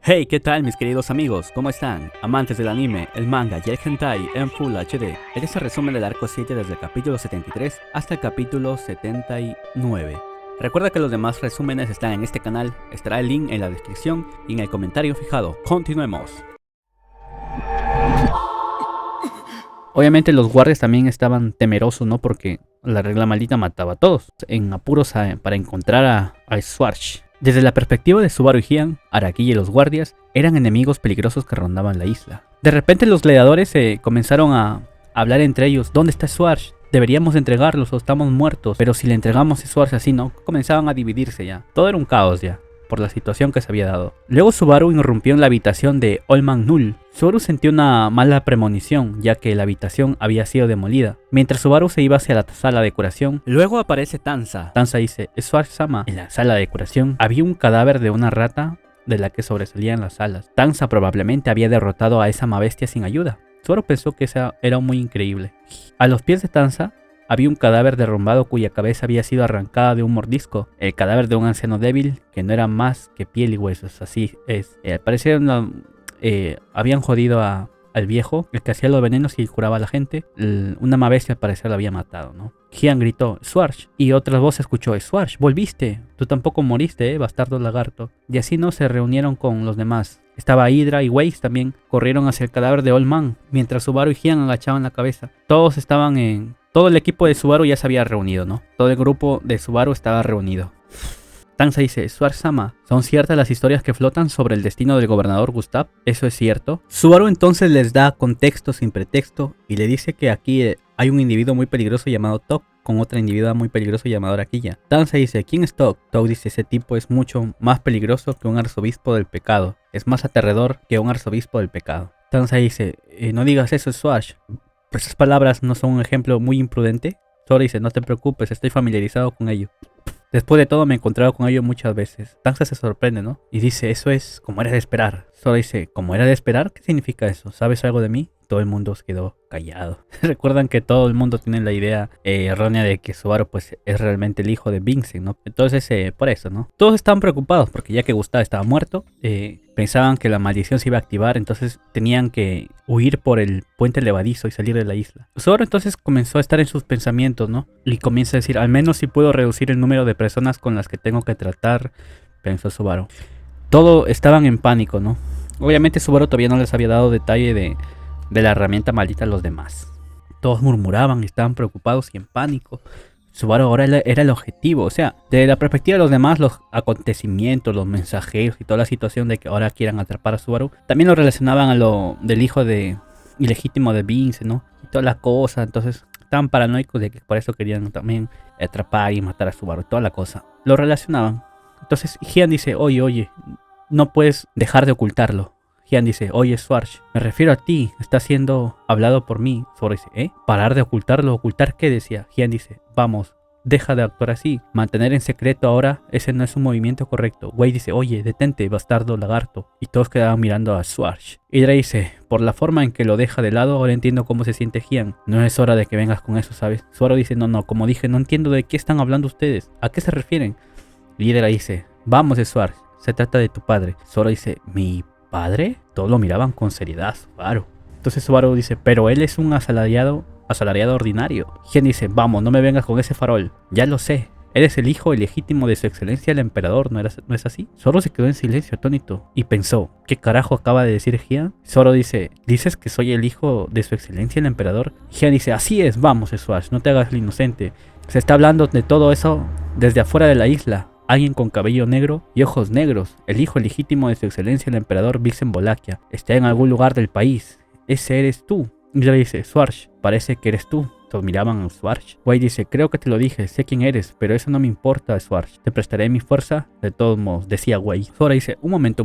Hey, ¿qué tal mis queridos amigos? ¿Cómo están? Amantes del anime, el manga y el hentai en Full HD. En este resumen del arco 7 desde el capítulo 73 hasta el capítulo 79. Recuerda que los demás resúmenes están en este canal, estará el link en la descripción y en el comentario fijado. Continuemos. Obviamente los guardias también estaban temerosos, ¿no? Porque la regla maldita mataba a todos. En apuros para encontrar a Schwartz. Desde la perspectiva de Subaru y Hian, Araki y los guardias eran enemigos peligrosos que rondaban la isla. De repente los gladiadores comenzaron a hablar entre ellos. ¿Dónde está Schwartz? Deberíamos entregarlos o estamos muertos. Pero si le entregamos a Schwartz así, ¿no? Comenzaban a dividirse ya. Todo era un caos ya, por la situación que se había dado. Luego Subaru irrumpió en la habitación de Olman Null. Subaru sintió una mala premonición, ya que la habitación había sido demolida. Mientras Subaru se iba hacia la sala de curación, luego aparece Tanza. Tanza dice, Schwartz-sama. En la sala de curación había un cadáver de una rata de la que sobresalían las alas. Tanza probablemente había derrotado a esa bestia sin ayuda. Subaru pensó que esa era muy increíble. A los pies de Tanza había un cadáver derrumbado cuya cabeza había sido arrancada de un mordisco. El cadáver de un anciano débil que no era más que piel y huesos. Así es. Al parecer habían jodido al viejo, el que hacía los venenos y curaba a la gente. Una bestia al parecer lo había matado, ¿no? Hian gritó, Schwartz. Y otra voz escuchó, Schwartz, volviste. Tú tampoco moriste, bastardo lagarto. Y así no se reunieron con los demás. Estaba Hydra y Weiss también. Corrieron hacia el cadáver de Old Man, mientras Subaru y Hian agachaban la cabeza. Todo el equipo de Subaru ya se había reunido, ¿no? Todo el grupo de Subaru estaba reunido. Tanza dice, Schwartz-sama, ¿son ciertas las historias que flotan sobre el destino del gobernador Gustav? ¿Eso es cierto? Subaru entonces les da contexto sin pretexto y le dice que aquí hay un individuo muy peligroso llamado Tok con otra individua muy peligroso llamado Araquilla. Tanza dice, ¿quién es Tok? Tok dice, ese tipo es mucho más peligroso que un arzobispo del pecado. Es más aterrador que un arzobispo del pecado. Tanza dice, no digas eso, Schwartz. Pues esas palabras no son un ejemplo muy imprudente. Sora dice, no te preocupes, estoy familiarizado con ello. Después de todo me he encontrado con ello muchas veces. Tanza se sorprende, ¿no? Y dice, eso es como era de esperar. Sora dice, ¿como era de esperar? ¿Qué significa eso? ¿Sabes algo de mí? Todo el mundo se quedó callado. Recuerdan que todo el mundo tiene la idea errónea de que Subaru pues es realmente el hijo de Vincent, ¿no? Entonces por eso, ¿no? Todos estaban preocupados porque ya que Gustav estaba muerto, pensaban que la maldición se iba a activar, entonces tenían que huir por el puente levadizo y salir de la isla. Subaru entonces comenzó a estar en sus pensamientos, ¿no? Y comienza a decir, al menos si puedo reducir el número de personas con las que tengo que tratar, pensó Subaru. Todos estaban en pánico, ¿no? Obviamente Subaru todavía no les había dado detalle de la herramienta maldita a los demás. Todos murmuraban y estaban preocupados y en pánico. Subaru ahora era el objetivo, o sea, desde la perspectiva de los demás, los acontecimientos, los mensajeros y toda la situación de que ahora quieran atrapar a Subaru, también lo relacionaban a lo del hijo ilegítimo de Vince, ¿no? Y toda la cosa, entonces estaban paranoicos de que por eso querían también atrapar y matar a Subaru, toda la cosa. Lo relacionaban. Entonces Hian dice, oye, no puedes dejar de ocultarlo. Hian dice, oye Schwartz, me refiero a ti, está siendo hablado por mí. Subaru dice, ¿parar de ocultarlo? ¿Ocultar qué? Decía. Hian dice, vamos, deja de actuar así. Mantener en secreto ahora, ese no es un movimiento correcto. Wei dice, oye, detente, bastardo lagarto. Y todos quedaban mirando a Schwartz. Hydra dice, por la forma en que lo deja de lado, ahora entiendo cómo se siente Hian. No es hora de que vengas con eso, ¿sabes? Subaru dice, no, como dije, no entiendo de qué están hablando ustedes. ¿A qué se refieren? Y Hydra dice, vamos Schwartz, se trata de tu padre. Subaru dice, ¿mi padre? Todos lo miraban con seriedad, Subaru. Entonces Subaru dice, pero él es un asalariado ordinario. Hian dice, vamos, no me vengas con ese farol. Ya lo sé, eres el hijo ilegítimo de su excelencia el emperador, ¿no es así? Zoro se quedó en silencio atónito y pensó, ¿qué carajo acaba de decir Hian? Zoro dice, ¿dices que soy el hijo de su excelencia el emperador? Hian dice, así es, vamos Schwartz, no te hagas el inocente. Se está hablando de todo eso desde afuera de la isla. Alguien con cabello negro y ojos negros, el hijo legítimo de su excelencia el emperador Vixen Volakia, está en algún lugar del país. Ese eres tú. Y le dice, Schwartz, parece que eres tú. Todos miraban a Schwartz. Wei dice, creo que te lo dije, sé quién eres, pero eso no me importa, Schwartz. Te prestaré mi fuerza, de todos modos, decía Wei. Zora dice, un momento.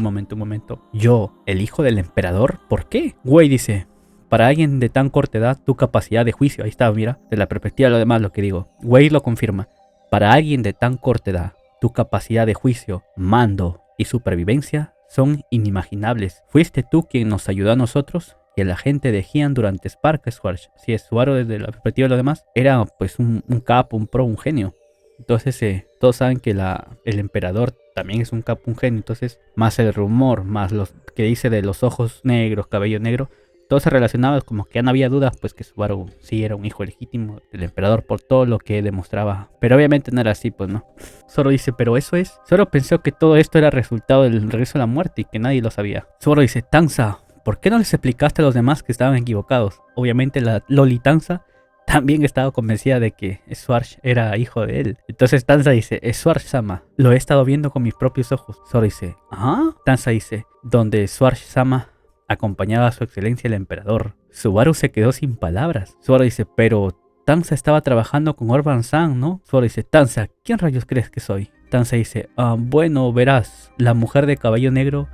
¿Yo, el hijo del emperador? ¿Por qué? Wei dice, para alguien de tan corta edad, tu capacidad de juicio, ahí está, mira, de la perspectiva de lo demás lo que digo. Wei lo confirma. Para alguien de tan corta edad, tu capacidad de juicio, mando y supervivencia son inimaginables. ¿Fuiste tú quien nos ayudó a nosotros y a la gente de Hian durante Spark, Schwartz? Si es Subaru desde la perspectiva de los demás, era pues un capo, un pro, un genio. Entonces todos saben que el emperador también es un genio. Entonces, más el rumor, más los que dice de los ojos negros, cabello negro, todo se relacionaba, como que ya no había dudas, pues que Subaru sí era un hijo legítimo del emperador por todo lo que demostraba. Pero obviamente no era así, pues no. Zoro dice, pero eso es. Zoro pensó que todo esto era resultado del regreso a la muerte y que nadie lo sabía. Zoro dice, Tanza, ¿por qué no les explicaste a los demás que estaban equivocados? Obviamente la Loli Tanza también estaba convencida de que Schwartz era hijo de él. Entonces Tanza dice, Schwartz-sama, lo he estado viendo con mis propios ojos. Zoro dice, ¿ah? Tanza dice, donde Schwartz-sama acompañaba a su excelencia el emperador. Subaru se quedó sin palabras. Zoro dice, pero Tanza estaba trabajando con Orban-san, ¿no? Zoro dice, Tanza, ¿quién rayos crees que soy? Tanza dice, bueno, verás, la mujer de cabello negro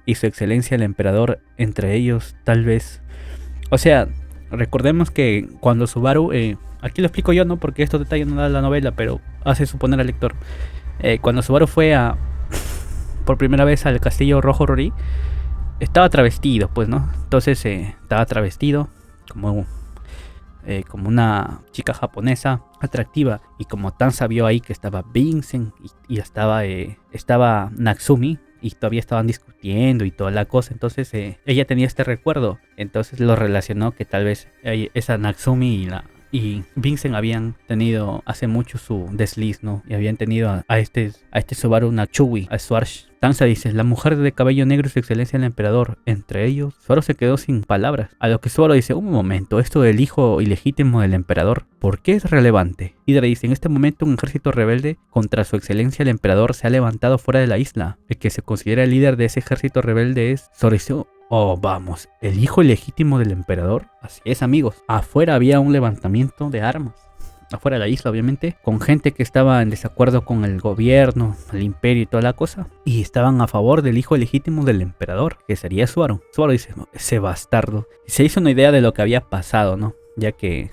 y su excelencia el emperador, entre ellos, tal vez. O sea, recordemos que cuando Subaru, aquí lo explico yo, ¿no? Porque estos detalles no da la novela, pero hace suponer al lector. Cuando Subaru fue por primera vez al castillo Rojo Rorí, estaba travestido, pues, ¿no? Entonces estaba travestido como una chica japonesa atractiva. Y como Tanza vio ahí que estaba Vincent y estaba Natsumi, y todavía estaban discutiendo y toda la cosa, entonces ella tenía este recuerdo. Entonces lo relacionó que tal vez esa Natsumi y Vincent habían tenido hace mucho su desliz, ¿no? Y habían tenido a este Subaru Natsui, a Schwartz. Tanza dice, la mujer de cabello negro y su excelencia el emperador, entre ellos. Zoro se quedó sin palabras. A lo que Zoro dice, un momento, esto del hijo ilegítimo del emperador, ¿por qué es relevante? Hidra dice, en este momento un ejército rebelde contra su excelencia el emperador se ha levantado fuera de la isla. El que se considera el líder de ese ejército rebelde es Zoro dice, oh, vamos, ¿el hijo ilegítimo del emperador? Así es, amigos. Afuera había un levantamiento de armas. Afuera de la isla, obviamente, con gente que estaba en desacuerdo con el gobierno, el imperio y toda la cosa. Y estaban a favor del hijo ilegítimo del emperador, que sería Subaru. Subaru dice, no, ese bastardo. Se hizo una idea de lo que había pasado, ¿no? Ya que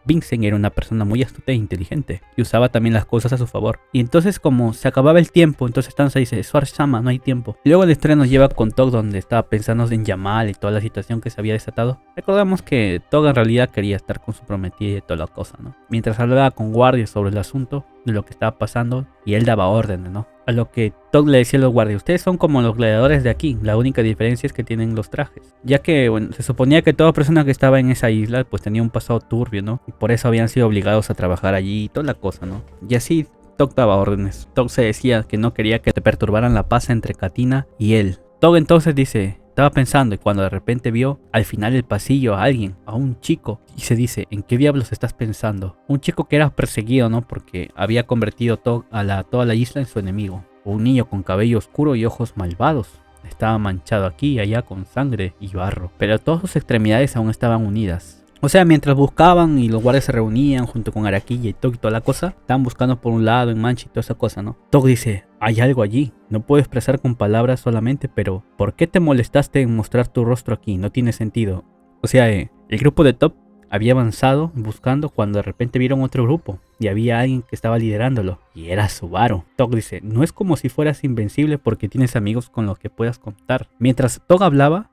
Vincent era una persona muy astuta e inteligente y usaba también las cosas a su favor. Y entonces, como se acababa el tiempo, entonces Tanza dice, Schwartz-sama, no hay tiempo. Y luego el estreno nos lleva con Tog, donde estaba pensando en Yamal y toda la situación que se había desatado. Recordamos que Tog en realidad quería estar con su prometida y toda la cosa, ¿no? Mientras hablaba con guardias sobre el asunto de lo que estaba pasando, y él daba órdenes, ¿no? A lo que Tog le decía a los guardias, ustedes son como los gladiadores de aquí, la única diferencia es que tienen los trajes. Ya que, bueno, se suponía que toda persona que estaba en esa isla pues tenía un pasado turbio, ¿no? Y por eso habían sido obligados a trabajar allí y toda la cosa, ¿no? Y así Tog daba órdenes. Tog se decía que no quería que te perturbaran la paz entre Katina y él. Tog entonces dice, estaba pensando, y cuando de repente vio al final del pasillo a alguien, a un chico, y se dice, ¿en qué diablos estás pensando? Un chico que era perseguido, ¿no? Porque había convertido toda la isla en su enemigo. Un niño con cabello oscuro y ojos malvados. Estaba manchado aquí y allá con sangre y barro, pero todas sus extremidades aún estaban unidas. O sea, mientras buscaban y los guardias se reunían junto con Araquilla y Tog y toda la cosa, estaban buscando por un lado en Mancha y toda esa cosa, ¿no? Tog dice, hay algo allí, no puedo expresar con palabras solamente, pero ¿por qué te molestaste en mostrar tu rostro aquí? No tiene sentido. O sea, el grupo de Tog había avanzado buscando cuando de repente vieron otro grupo y había alguien que estaba liderándolo y era Subaru. Tog dice, no es como si fueras invencible porque tienes amigos con los que puedas contar. Mientras Tog hablaba,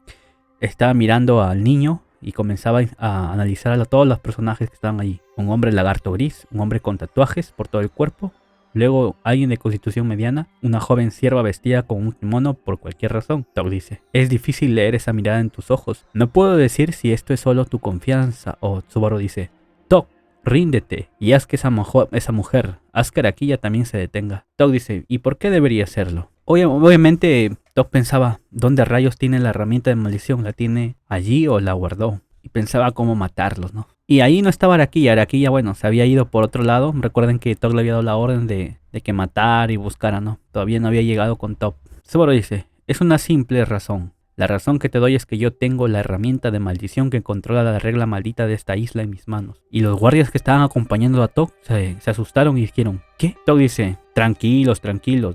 estaba mirando al niño y comenzaba a analizar a todos los personajes que estaban allí. Un hombre lagarto gris, un hombre con tatuajes por todo el cuerpo, luego alguien de constitución mediana, una joven sierva vestida con un kimono por cualquier razón. Tog dice, es difícil leer esa mirada en tus ojos. No puedo decir si esto es solo tu confianza. O Subaru dice, Tog, ríndete y haz que esa mujer, haz que Araquilla también se detenga. Tog dice, ¿y por qué debería hacerlo? Obviamente Tog pensaba, ¿dónde rayos tiene la herramienta de maldición? ¿La tiene allí o la guardó? Y pensaba cómo matarlos, ¿no? Y ahí no estaba Araquilla. Araquilla, bueno, se había ido por otro lado. Recuerden que Tog le había dado la orden de que matara y buscara, ¿no? Todavía no había llegado con Tog. Subaru dice, es una simple razón. La razón que te doy es que yo tengo la herramienta de maldición que controla la regla maldita de esta isla en mis manos. Y los guardias que estaban acompañando a Tog se asustaron y dijeron, ¿qué? Tog dice, tranquilos,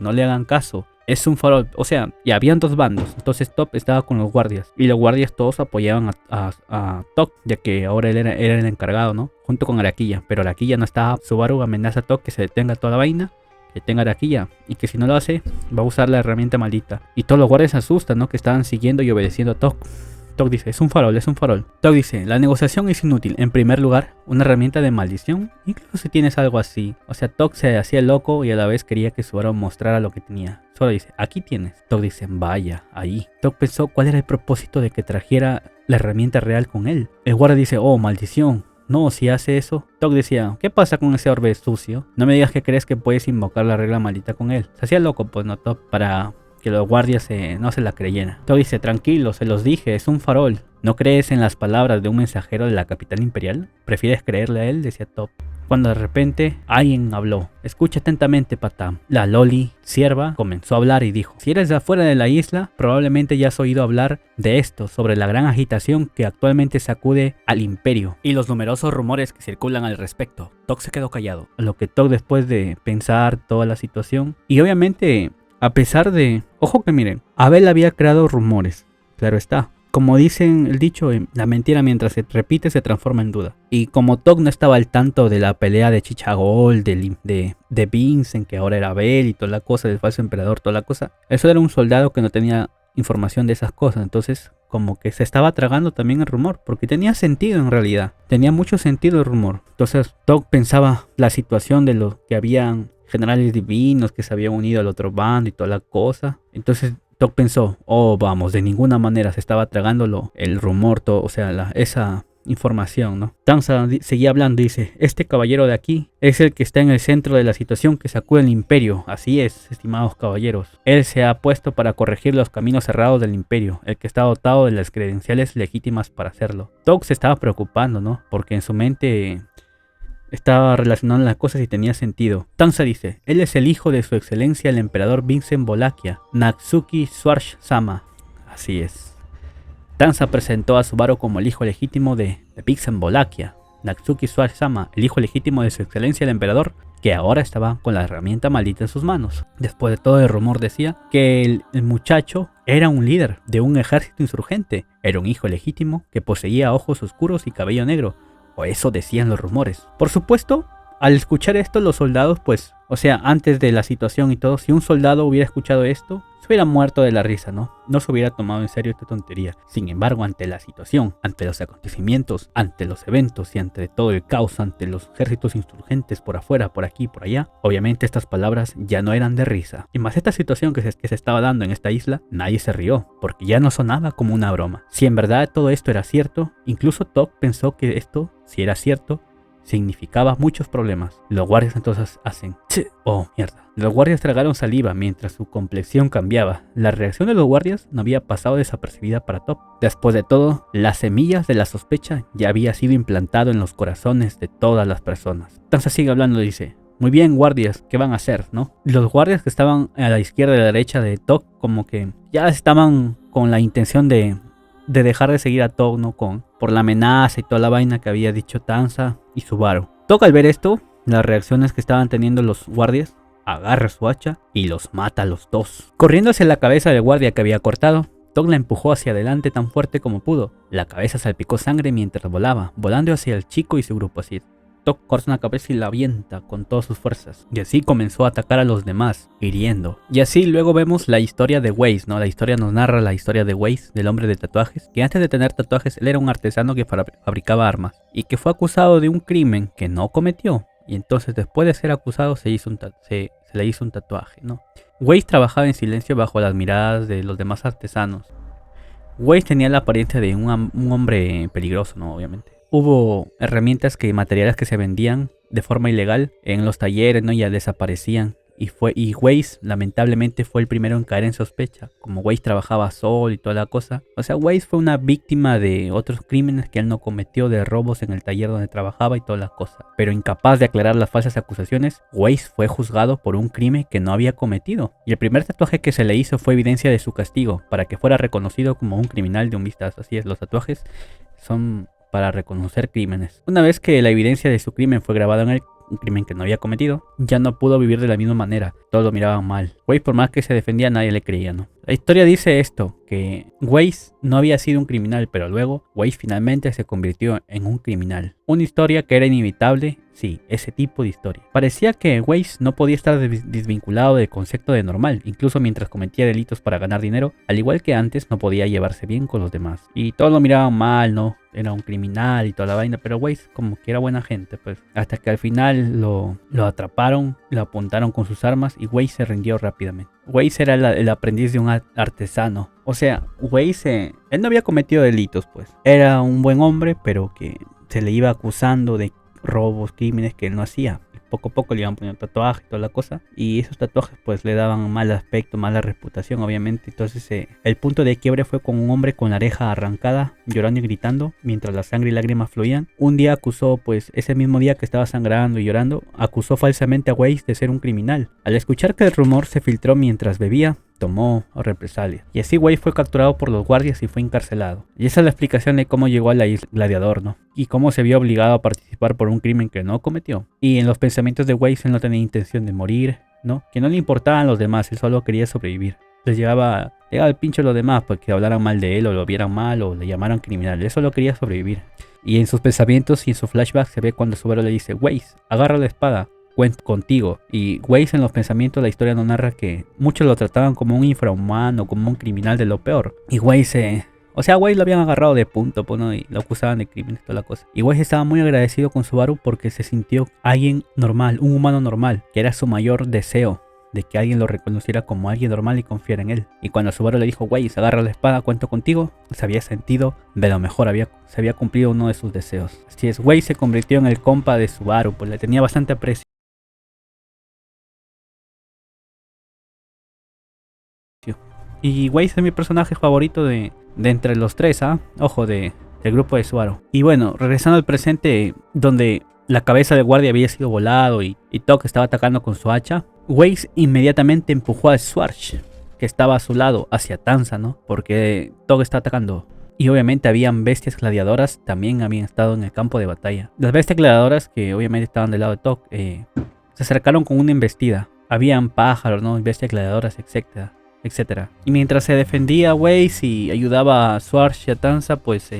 no le hagan caso. Es un farol, o sea, ya habían dos bandos. Entonces Tog estaba con los guardias y los guardias todos apoyaban a Tog, ya que ahora él era el encargado, ¿no? Junto con Araquilla, pero Araquilla no estaba. Subaru amenaza a Tog que se detenga toda la vaina, que tenga Araquilla, y que si no lo hace va a usar la herramienta maldita. Y todos los guardias se asustan, ¿no? Que estaban siguiendo y obedeciendo a Tog. Doc dice, es un farol, es un farol. Doc dice, la negociación es inútil. En primer lugar, una herramienta de maldición. Incluso si tienes algo así. O sea, Doc se hacía loco y a la vez quería que Subaru mostrara lo que tenía. Solo dice, aquí tienes. Doc dice, vaya, ahí. Doc pensó cuál era el propósito de que trajera la herramienta real con él. El guardia dice, oh, maldición. No, si hace eso. Doc decía, ¿qué pasa con ese orbe sucio? No me digas que crees que puedes invocar la regla maldita con él. Se hacía loco, pues, no, Doc, para que los guardias no se la creyeran. Doc dice, tranquilo, se los dije, es un farol. ¿No crees en las palabras de un mensajero de la capital imperial? ¿Prefieres creerle a él? Decía Doc. Cuando de repente alguien habló. Escucha atentamente, Patam. La Loli, sierva, comenzó a hablar y dijo, si eres de afuera de la isla, probablemente ya has oído hablar de esto, sobre la gran agitación que actualmente sacude al imperio y los numerosos rumores que circulan al respecto. Doc se quedó callado, a lo que Doc, después de pensar toda la situación, y obviamente, a pesar de... Ojo que miren, Abel había creado rumores, claro está. Como dicen el dicho, la mentira mientras se repite se transforma en duda. Y como Doc no estaba al tanto de la pelea de Chichagol, de Vincent, que ahora era Abel y toda la cosa, del falso emperador, toda la cosa. Eso era un soldado que no tenía información de esas cosas. Entonces como que se estaba tragando también el rumor, porque tenía sentido en realidad. Tenía mucho sentido el rumor. Entonces Doc pensaba la situación de los que habían generales divinos que se habían unido al otro bando y toda la cosa. Entonces Doc pensó, oh vamos, de ninguna manera se estaba tragándolo el rumor, todo, o sea, esa información, ¿no? Tanza seguía hablando y dice, este caballero de aquí es el que está en el centro de la situación que sacude el imperio. Así es, estimados caballeros. Él se ha puesto para corregir los caminos cerrados del imperio, el que está dotado de las credenciales legítimas para hacerlo. Doc se estaba preocupando, ¿no? Porque en su mente estaba relacionando las cosas y tenía sentido. Tanza dice, él es el hijo de su excelencia el emperador Vincent Volakia, Natsuki Swarsh-sama. Así es. Tanza presentó a Subaru como el hijo legítimo de Vincent Volakia, Natsuki Swarsh-sama, el hijo legítimo de su excelencia el emperador, que ahora estaba con la herramienta maldita en sus manos. Después de todo, el rumor decía que el muchacho era un líder de un ejército insurgente, era un hijo legítimo que poseía ojos oscuros y cabello negro, o eso decían los rumores. Por supuesto, al escuchar esto, los soldados, pues, o sea, antes de la situación y todo, si un soldado hubiera escuchado esto, se hubiera muerto de la risa, ¿no? No se hubiera tomado en serio esta tontería. Sin embargo, ante la situación, ante los acontecimientos, ante los eventos y ante todo el caos, ante los ejércitos insurgentes por afuera, por aquí, por allá, obviamente estas palabras ya no eran de risa. Y más esta situación que se estaba dando en esta isla, nadie se rió, porque ya no sonaba como una broma. Si en verdad todo esto era cierto, incluso Doc pensó que esto, si era cierto, significaba muchos problemas. Los guardias entonces hacen oh mierda. Los guardias tragaron saliva mientras su complexión cambiaba. La reacción de los guardias no había pasado desapercibida para Doc. Después de todo, las semillas de la sospecha ya había sido implantado en los corazones de todas las personas. Tanza sigue hablando y dice, muy bien guardias, ¿qué van a hacer, no? Los guardias que estaban a la izquierda y a la derecha de Doc como que ya estaban con la intención de dejar de seguir a Doc, ¿no? Por la amenaza y toda la vaina que había dicho Tanza y Subaru. Doc, al ver esto, las reacciones que estaban teniendo los guardias, agarra su hacha y los mata a los dos. Corriendo hacia la cabeza del guardia que había cortado, Doc la empujó hacia adelante tan fuerte como pudo. La cabeza salpicó sangre mientras volaba, volando hacia el chico y su grupo así. Doc corta una cabeza y la avienta con todas sus fuerzas. Y así comenzó a atacar a los demás, hiriendo. Y así luego vemos la historia de Weiss, ¿no? La historia nos narra la historia de Weiss, del hombre de tatuajes, que antes de tener tatuajes él era un artesano que fabricaba armas. Y que fue acusado de un crimen que no cometió. Y entonces después de ser acusado se le hizo un tatuaje, ¿no? Weiss trabajaba en silencio bajo las miradas de los demás artesanos. Weiss tenía la apariencia de un hombre peligroso, ¿no? Obviamente. Hubo herramientas materiales que se vendían de forma ilegal en los talleres, ¿no? Ya desaparecían. Y Weiss lamentablemente fue el primero en caer en sospecha. Como Weiss trabajaba solo y toda la cosa. O sea, Weiss fue una víctima de otros crímenes que él no cometió, de robos en el taller donde trabajaba y toda la cosa. Pero incapaz de aclarar las falsas acusaciones, Weiss fue juzgado por un crimen que no había cometido. Y el primer tatuaje que se le hizo fue evidencia de su castigo, para que fuera reconocido como un criminal de un vistazo. Así es, los tatuajes son para reconocer crímenes. Una vez que la evidencia de su crimen fue grabada en él, un crimen que no había cometido, ya no pudo vivir de la misma manera. Todos lo miraban mal. Weiss, por más que se defendía, nadie le creía, ¿no? La historia dice esto, que Weiss no había sido un criminal, pero luego Weiss finalmente se convirtió en un criminal. Una historia que era inevitable, sí, ese tipo de historia. Parecía que Weiss no podía estar desvinculado del concepto de normal, incluso mientras cometía delitos para ganar dinero, al igual que antes no podía llevarse bien con los demás. Y todos lo miraban mal, ¿no? Era un criminal y toda la vaina, pero Weiss como que era buena gente, pues. Hasta que al final lo atraparon, lo apuntaron con sus armas y Weiss se rindió rápidamente. Weiss era el aprendiz de un artesano. O sea, Weiss, él no había cometido delitos, pues. Era un buen hombre, pero que se le iba acusando de robos, crímenes que él no hacía. Poco a poco le iban poniendo tatuajes y toda la cosa. Y esos tatuajes pues le daban mal aspecto, mala reputación obviamente. Entonces el punto de quiebre fue con un hombre con la oreja arrancada, llorando y gritando, mientras la sangre y lágrimas fluían. Un día acusó, pues ese mismo día que estaba sangrando y llorando, acusó falsamente a Weiss de ser un criminal. Al escuchar que el rumor se filtró mientras bebía, tomó represalias. Y así Weiss fue capturado por los guardias y fue encarcelado. Y esa es la explicación de cómo llegó a la isla Gladiador, ¿no? Y cómo se vio obligado a participar por un crimen que no cometió. Y en los pensamientos de Weiss él no tenía intención de morir, ¿no? Que no le importaban los demás, él solo quería sobrevivir. Les llegaba el pincho a los demás porque hablaran mal de él o lo vieran mal o le llamaran criminal. Él solo quería sobrevivir. Y en sus pensamientos y en su flashback se ve cuando Subaru le dice: Weiss, agarra la espada, cuento contigo. Y Weiss en los pensamientos la historia nos narra que muchos lo trataban como un infrahumano, como un criminal de lo peor. Y Weiss o sea, Weiss lo habían agarrado de punto, pues, ¿no? Y lo acusaban de crímenes, toda la cosa. Y Weiss estaba muy agradecido con Subaru porque se sintió alguien normal, un humano normal, que era su mayor deseo, de que alguien lo reconociera como alguien normal y confiara en él. Y cuando Subaru le dijo: Weiss, agarra la espada, cuento contigo, se había sentido de lo mejor, se había cumplido uno de sus deseos. Así es, Weiss se convirtió en el compa de Subaru, pues le tenía bastante aprecio. Y Weiss es mi personaje favorito de entre los tres, ojo, del grupo de Subaru. Y bueno, regresando al presente, donde la cabeza del guardia había sido volado y Tok estaba atacando con su hacha, Weiss inmediatamente empujó a Schwartz, que estaba a su lado, hacia Tanza, ¿no? Porque Tok está atacando. Y obviamente habían bestias gladiadoras, también habían estado en el campo de batalla. Las bestias gladiadoras, que obviamente estaban del lado de Tok, se acercaron con una embestida. Habían pájaros, ¿no? Bestias gladiadoras, etcétera. Y mientras se defendía Weiss y ayudaba a Schwartz y a Tanza, pues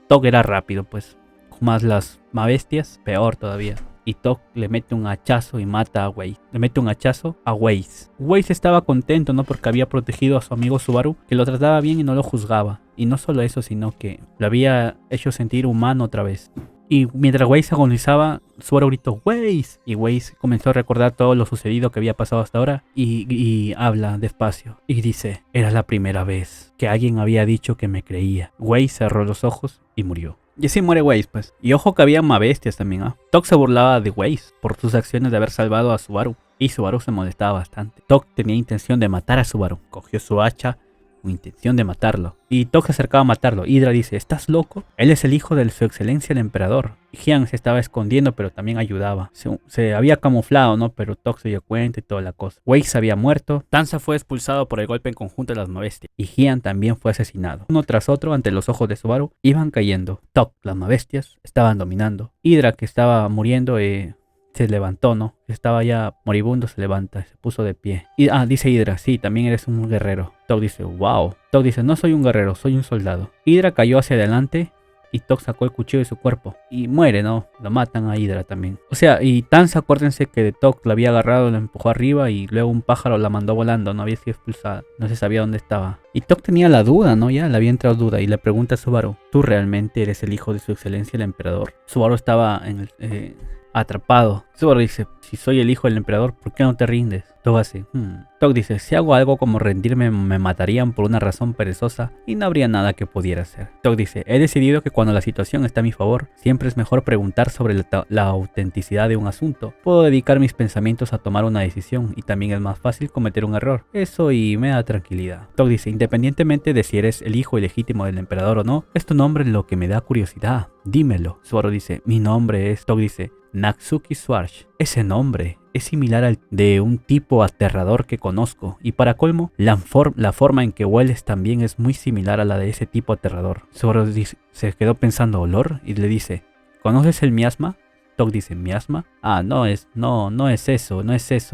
Tok era rápido, pues. Más las bestias, peor todavía. Y Tok le mete un hachazo y mata a Weiss. Le mete un hachazo a Weiss. Weiss estaba contento, ¿no? Porque había protegido a su amigo Subaru, que lo trataba bien y no lo juzgaba. Y no solo eso, sino que lo había hecho sentir humano otra vez. Y mientras Weiss agonizaba, Subaru gritó: Weiss. Y Weiss comenzó a recordar todo lo sucedido que había pasado hasta ahora. Y habla despacio. Y dice: era la primera vez que alguien había dicho que me creía. Weiss cerró los ojos y murió. Y así muere Weiss, pues. Y ojo que había más bestias también, Tok se burlaba de Weiss por sus acciones de haber salvado a Subaru. Y Subaru se molestaba bastante. Tok tenía intención de matar a Subaru. Cogió su hacha con intención de matarlo. Y Tok se acercaba a matarlo. Hydra dice: ¿estás loco? Él es el hijo de su excelencia el emperador. Y Jian se estaba escondiendo, pero también ayudaba. Se había camuflado, ¿no? Pero Tok se dio cuenta y toda la cosa. Weiss había muerto. Tanza fue expulsado por el golpe en conjunto de las bestias. Y Jian también fue asesinado. Uno tras otro, ante los ojos de Subaru, iban cayendo. Tok, las bestias, estaban dominando. Hydra, que estaba muriendo, se levantó, ¿no? Estaba ya moribundo, se levanta, se puso de pie. Y dice Hydra: sí, también eres un guerrero. Tok dice: wow. Tok dice: no soy un guerrero, soy un soldado. Hydra cayó hacia adelante y Tok sacó el cuchillo de su cuerpo. Y muere, ¿no? Lo matan a Hydra también. O sea, y Tanza, acuérdense que de Tok la había agarrado, la empujó arriba y luego un pájaro la mandó volando, no había sido expulsada. No se sabía dónde estaba. Y Tok tenía la duda, ¿no? Ya le había entrado duda y le pregunta a Subaru: ¿tú realmente eres el hijo de su excelencia el emperador? Subaru estaba en el... atrapado. Subaru dice: si soy el hijo del emperador, ¿por qué no te rindes? Tok hace: Tok dice: si hago algo como rendirme, me matarían por una razón perezosa y no habría nada que pudiera hacer. Tok dice: he decidido que cuando la situación está a mi favor, siempre es mejor preguntar sobre la autenticidad de un asunto. Puedo dedicar mis pensamientos a tomar una decisión y también es más fácil cometer un error. Eso y me da tranquilidad. Tok dice: independientemente de si eres el hijo ilegítimo del emperador o no, es tu nombre lo que me da curiosidad. Dímelo. Subaru dice: mi nombre es... Tok dice: Natsuki Schwartz. Ese nombre es similar al de un tipo aterrador que conozco, y para colmo, la forma en que hueles también es muy similar a la de ese tipo aterrador. Subaru se quedó pensando: ¿olor? Y le dice: ¿conoces el miasma? Tok dice: ¿miasma? No es eso,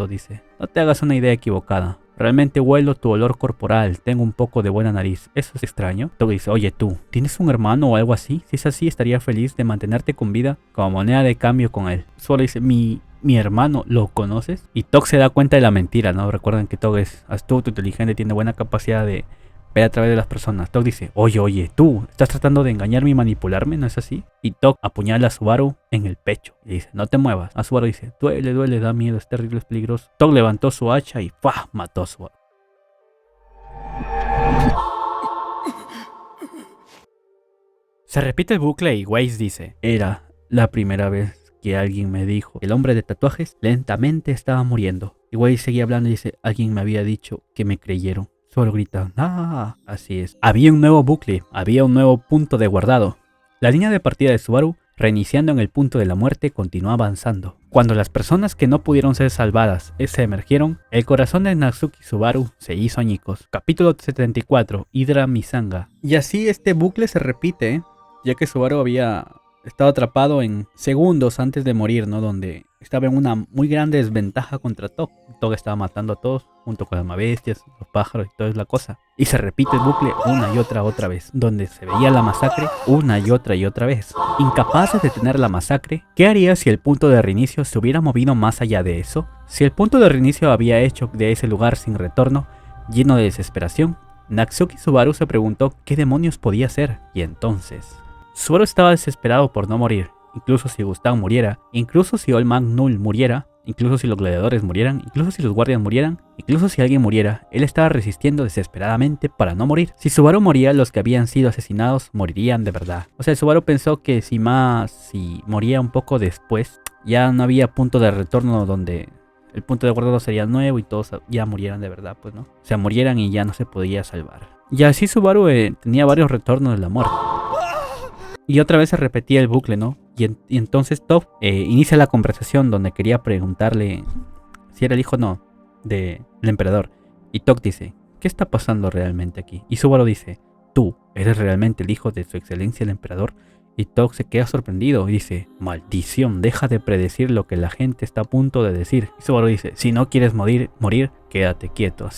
dice. No te hagas una idea equivocada. realmente huelo tu olor corporal, tengo un poco de buena nariz, ¿eso es extraño? Tog dice, oye tú, ¿tienes un hermano o algo así? Si es así, estaría feliz de mantenerte con vida como moneda de cambio con él. Subaru dice, mi hermano, ¿lo conoces? Y Tog se da cuenta de la mentira, ¿no? Recuerden que Tog es astuto, inteligente, tiene buena capacidad de ver a través de las personas. Tog dice, oye, tú, ¿estás tratando de engañarme y manipularme? ¿No es así? Y Tog apuñala a Subaru en el pecho y dice, no te muevas. A Subaru dice, duele, da miedo, es terrible, es peligroso. Tog levantó su hacha y ¡fua! Mató a Subaru. Se repite el bucle y Weiss dice, era la primera vez que alguien me dijo que el hombre de tatuajes lentamente estaba muriendo. Y Weiss seguía hablando y dice, alguien me había dicho que me creyeron. Solo grita, ¡ah! Así es. Había un nuevo bucle, había un nuevo punto de guardado. La línea de partida de Subaru, reiniciando en el punto de la muerte, continuó avanzando. Cuando las personas que no pudieron ser salvadas se emergieron, el corazón de Natsuki Subaru se hizo añicos. Capítulo 74, Hydra Misanga. Y así este bucle se repite, ya que Subaru había estado atrapado en segundos antes de morir, ¿no? Donde estaba en una muy grande desventaja contra Tog. Tog estaba matando a todos, junto con las mabestias, los pájaros y toda la cosa. Y se repite el bucle una y otra vez, donde se veía la masacre una y otra vez. Incapaces de detener la masacre, ¿qué haría si el punto de reinicio se hubiera movido más allá de eso? Si el punto de reinicio había hecho de ese lugar sin retorno, lleno de desesperación, Natsuki Subaru se preguntó qué demonios podía hacer. Y entonces Subaru estaba desesperado por no morir, incluso si Gustav muriera, incluso si Old Man Null muriera, incluso si los gladiadores murieran, incluso si los guardias murieran, incluso si alguien muriera, él estaba resistiendo desesperadamente para no morir. Si Subaru moría, los que habían sido asesinados morirían de verdad. O sea, Subaru pensó que si moría un poco después, ya no había punto de retorno donde el punto de guardado sería nuevo y todos ya murieran de verdad, pues no. O sea, murieran y ya no se podía salvar. Y así Subaru tenía varios retornos de la muerte. Y otra vez se repetía el bucle, ¿no? Y entonces Tog inicia la conversación donde quería preguntarle si era el hijo o no del emperador. Y Tog dice, ¿qué está pasando realmente aquí? Y Subaru dice, ¿tú eres realmente el hijo de su excelencia el emperador? Y Tog se queda sorprendido y dice, maldición, deja de predecir lo que la gente está a punto de decir. Y Subaru dice, si no quieres morir, quédate quieto.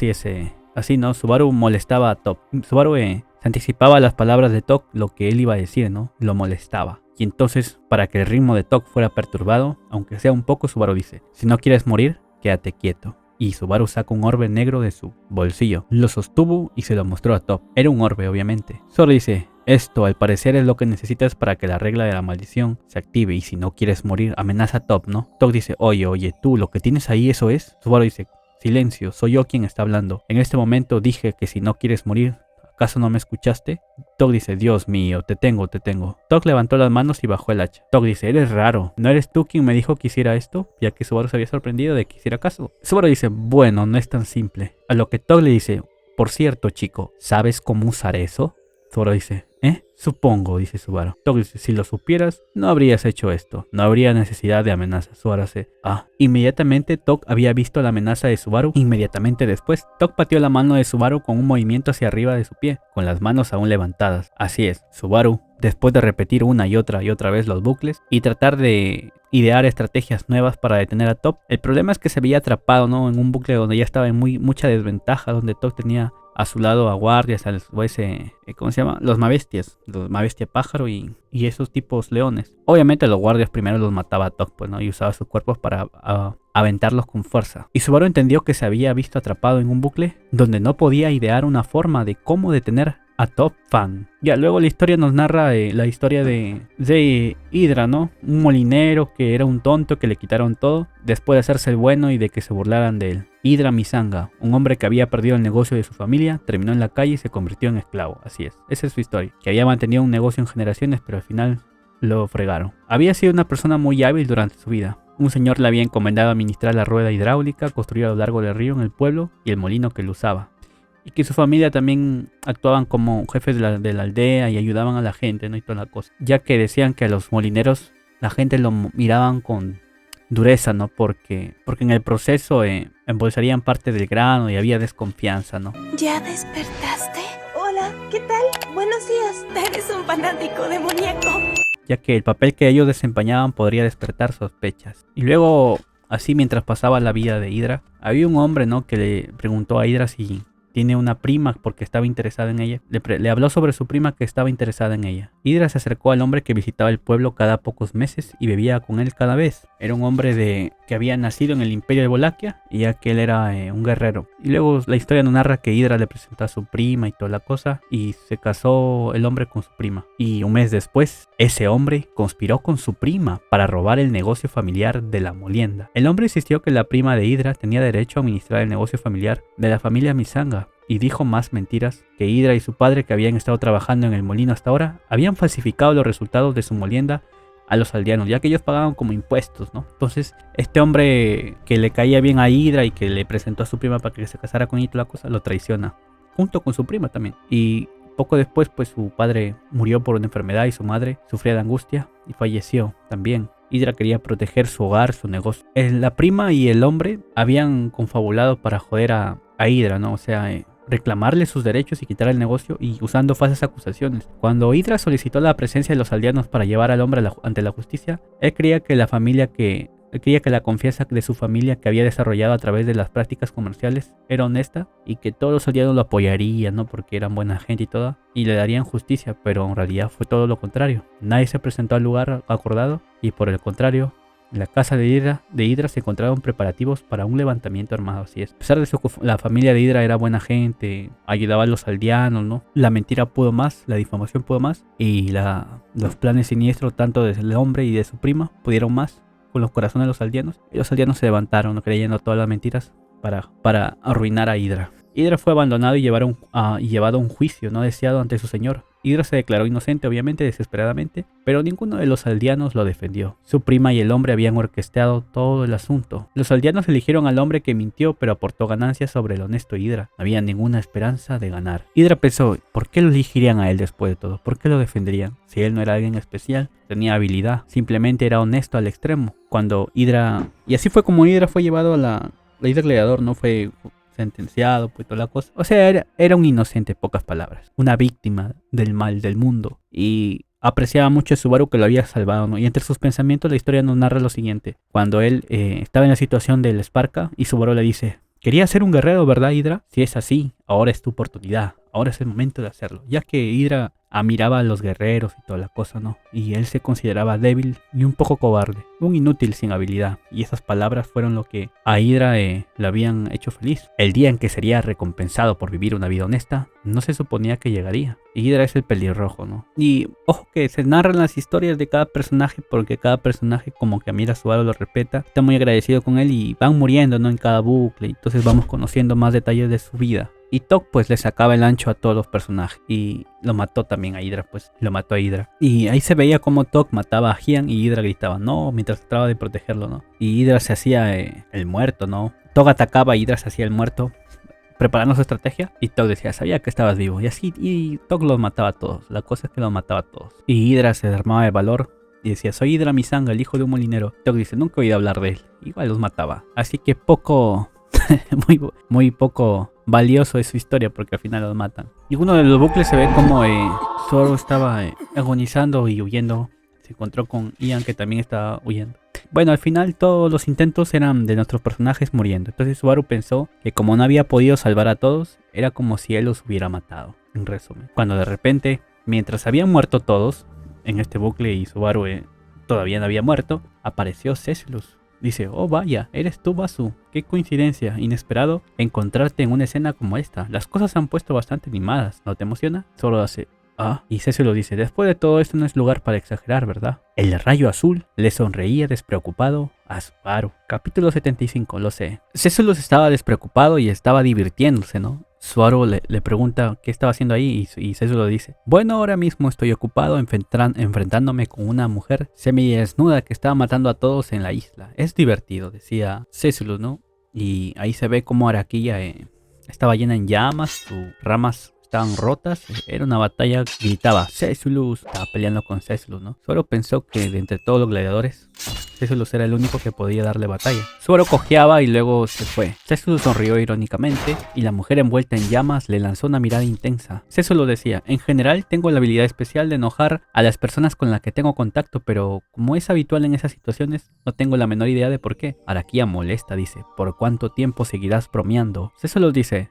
Así no, Subaru molestaba a Tog. Subaru se anticipaba a las palabras de Tog lo que él iba a decir, ¿no? Lo molestaba. Y entonces, para que el ritmo de Tog fuera perturbado, aunque sea un poco, Subaru dice, si no quieres morir, quédate quieto. Y Subaru saca un orbe negro de su bolsillo. Lo sostuvo y se lo mostró a Tog. Era un orbe, obviamente. Solo dice, esto al parecer es lo que necesitas para que la regla de la maldición se active. Y si no quieres morir, amenaza a Tog, ¿no? Tog dice, oye, tú, lo que tienes ahí, ¿eso es? Subaru dice, silencio, soy yo quien está hablando. En este momento dije que si no quieres morir, ¿acaso no me escuchaste? Tog dice, Dios mío, te tengo. Tog levantó las manos y bajó el hacha. Tog dice, eres raro, ¿no eres tú quien me dijo que hiciera esto? Ya que Subaru se había sorprendido de que hiciera caso. Subaru dice, bueno, no es tan simple. A lo que Tog le dice, por cierto chico, ¿sabes cómo usar eso? Subaru dice, supongo, dice Subaru. Tog dice, si lo supieras, no habrías hecho esto. No habría necesidad de amenazas. Subaru dice, inmediatamente Tog había visto la amenaza de Subaru. Inmediatamente después, Tog pateó la mano de Subaru con un movimiento hacia arriba de su pie, con las manos aún levantadas. Así es, Subaru, después de repetir una y otra vez los bucles y tratar de idear estrategias nuevas para detener a Tog, el problema es que se veía atrapado, ¿no? En un bucle donde ya estaba en mucha desventaja, donde Tog tenía a su lado a guardias, ¿cómo se llama? Los mabestias pájaro y esos tipos leones. Obviamente los guardias primero los mataba a Tog, pues, ¿no? Y usaba sus cuerpos para aventarlos con fuerza. Y Subaru entendió que se había visto atrapado en un bucle donde no podía idear una forma de cómo detener a Top Fan. Ya luego la historia nos narra la historia de Hydra, ¿no? Un molinero que era un tonto, que le quitaron todo después de hacerse el bueno y de que se burlaran de él. Hydra Misanga, un hombre que había perdido el negocio de su familia, terminó en la calle y se convirtió en esclavo. Así es, esa es su historia. Que había mantenido un negocio en generaciones, pero al final lo fregaron. Había sido una persona muy hábil durante su vida. Un señor le había encomendado administrar la rueda hidráulica construida a lo largo del río en el pueblo y el molino que lo usaba. Y que su familia también actuaban como jefes de la aldea y ayudaban a la gente, ¿no? Y toda la cosa. Ya que decían que a los molineros la gente lo miraban con dureza, ¿no? Porque en el proceso embolsarían parte del grano y había desconfianza, ¿no? ¿Ya despertaste? Hola, ¿qué tal? Buenos días. Eres un fanático demoníaco. Ya que el papel que ellos desempeñaban podría despertar sospechas. Y luego Así, mientras pasaba la vida de Hidra, había un hombre, ¿no?, que le preguntó a Hidra si tiene una prima porque estaba interesada en ella. Le habló sobre su prima que estaba interesada en ella. Hidra se acercó al hombre que visitaba el pueblo cada pocos meses y bebía con él cada vez. Era un hombre que había nacido en el imperio de Wallachia, y ya que él era un guerrero. Y luego la historia nos narra que Hidra le presentó a su prima y toda la cosa, y se casó el hombre con su prima. Y un mes después, ese hombre conspiró con su prima para robar el negocio familiar de la molienda. El hombre insistió que la prima de Hidra tenía derecho a administrar el negocio familiar de la familia Misanga, y dijo más mentiras, que Hidra y su padre, que habían estado trabajando en el molino hasta ahora, habían falsificado los resultados de su molienda a los aldeanos, ya que ellos pagaban como impuestos, ¿no? Entonces, este hombre que le caía bien a Hidra y que le presentó a su prima para que se casara con ella y toda la cosa, lo traiciona, junto con su prima también. Y poco después, pues su padre murió por una enfermedad y su madre sufría de angustia y falleció también. Hidra quería proteger su hogar, su negocio. La prima y el hombre habían confabulado para joder a Hidra, ¿no? O sea, reclamarle sus derechos y quitar el negocio, y usando falsas acusaciones. Cuando Hidra solicitó la presencia de los aldeanos para llevar al hombre ante la justicia, él creía que la confianza de su familia, que había desarrollado a través de las prácticas comerciales, era honesta, y que todos los aldeanos lo apoyarían, ¿no?, porque eran buena gente y toda, y le darían justicia. Pero en realidad fue todo lo contrario. Nadie se presentó al lugar acordado, y por el contrario, en la casa de Hidra se encontraron preparativos para un levantamiento armado. Así es. A pesar de la familia de Hidra era buena gente, ayudaba a los aldeanos, ¿no? La mentira pudo más, la difamación pudo más, y los planes siniestros tanto del hombre y de su prima pudieron más con los corazones de los aldeanos. Y los aldeanos se levantaron, ¿no?, creyendo todas las mentiras para arruinar a Hidra. Hidra fue abandonado y llevado a un juicio no deseado ante su señor. Hidra se declaró inocente, obviamente, desesperadamente, pero ninguno de los aldeanos lo defendió. Su prima y el hombre habían orquestado todo el asunto. Los aldeanos eligieron al hombre que mintió, pero aportó ganancias sobre el honesto Hidra. No había ninguna esperanza de ganar. Hidra pensó, ¿por qué lo elegirían a él después de todo? ¿Por qué lo defenderían? Si él no era alguien especial, tenía habilidad, simplemente era honesto al extremo. Y así fue como Hidra fue llevado a la ley del gladiador, no fue sentenciado, pues toda la cosa. O sea, era un inocente, pocas palabras, una víctima del mal del mundo, y apreciaba mucho a Subaru, que lo había salvado, ¿no? Y entre sus pensamientos la historia nos narra lo siguiente: cuando él estaba en la situación del Esparca, y Subaru le dice, querías ser un guerrero, ¿verdad, Hidra? Si es así, ahora es tu oportunidad, ahora es el momento de hacerlo, ya que Hidra admiraba a los guerreros y toda la cosa, ¿no? Y él se consideraba débil y un poco cobarde, un inútil sin habilidad. Y esas palabras fueron lo que a Hidra le habían hecho feliz. El día en que sería recompensado por vivir una vida honesta, no se suponía que llegaría. Y Hidra es el pelirrojo, ¿no? Y ojo que se narran las historias de cada personaje, porque cada personaje como que admira a Subaru, lo respeta, está muy agradecido con él, y van muriendo, ¿no?, en cada bucle. Entonces vamos conociendo más detalles de su vida. Y Tok pues le sacaba el ancho a todos los personajes, y lo mató también a Hidra, pues lo mató a Hidra. Y ahí se veía como Tok mataba a Hian y Hidra gritaba no, mientras trataba de protegerlo, ¿no? Y Hidra se hacía el muerto, ¿no? Tok atacaba y Hidra se hacía el muerto, preparando su estrategia, y Tok decía, sabía que estabas vivo, y así, y Tok los mataba a todos. La cosa es que los mataba a todos. Y Hidra se armaba de valor y decía, soy Hidra Misanga, el hijo de un molinero. Tok dice, nunca he oído hablar de él. Igual los mataba. Así que muy poco valioso es su historia, porque al final los matan. Y uno de los bucles se ve como Zoro estaba agonizando y huyendo. Se encontró con Ian, que también estaba huyendo. Bueno, al final todos los intentos eran de nuestros personajes muriendo. Entonces Subaru pensó que como no había podido salvar a todos, era como si él los hubiera matado, en resumen. Cuando de repente, mientras habían muerto todos en este bucle y Subaru todavía no había muerto, apareció Césulus. Dice, oh vaya, eres tú, Basu. Qué coincidencia, inesperado encontrarte en una escena como esta. Las cosas se han puesto bastante animadas, ¿no te emociona? Solo hace, y Césulus dice, después de todo esto no es lugar para exagerar, ¿verdad? El rayo azul le sonreía despreocupado a Subaru. Capítulo 75, lo sé. Césulus estaba despreocupado y estaba divirtiéndose, ¿no? Subaru le pregunta qué estaba haciendo ahí, y Césulus dice, bueno, ahora mismo estoy ocupado enfrentándome con una mujer semidesnuda que estaba matando a todos en la isla. Es divertido, decía Césulus, ¿no? Y ahí se ve como Araquilla estaba llena en llamas, sus ramas estaban rotas, era una batalla, gritaba Césulus, estaba peleando con Césulus, ¿no? Solo pensó que de entre todos los gladiadores Césulus era el único que podía darle batalla. Subaru cojeaba y luego se fue. Césulus sonrió irónicamente y la mujer envuelta en llamas le lanzó una mirada intensa. Césulus decía, en general tengo la habilidad especial de enojar a las personas con las que tengo contacto, pero como es habitual en esas situaciones, no tengo la menor idea de por qué. Araquía molesta, dice, ¿por cuánto tiempo seguirás bromeando? Césulus dice,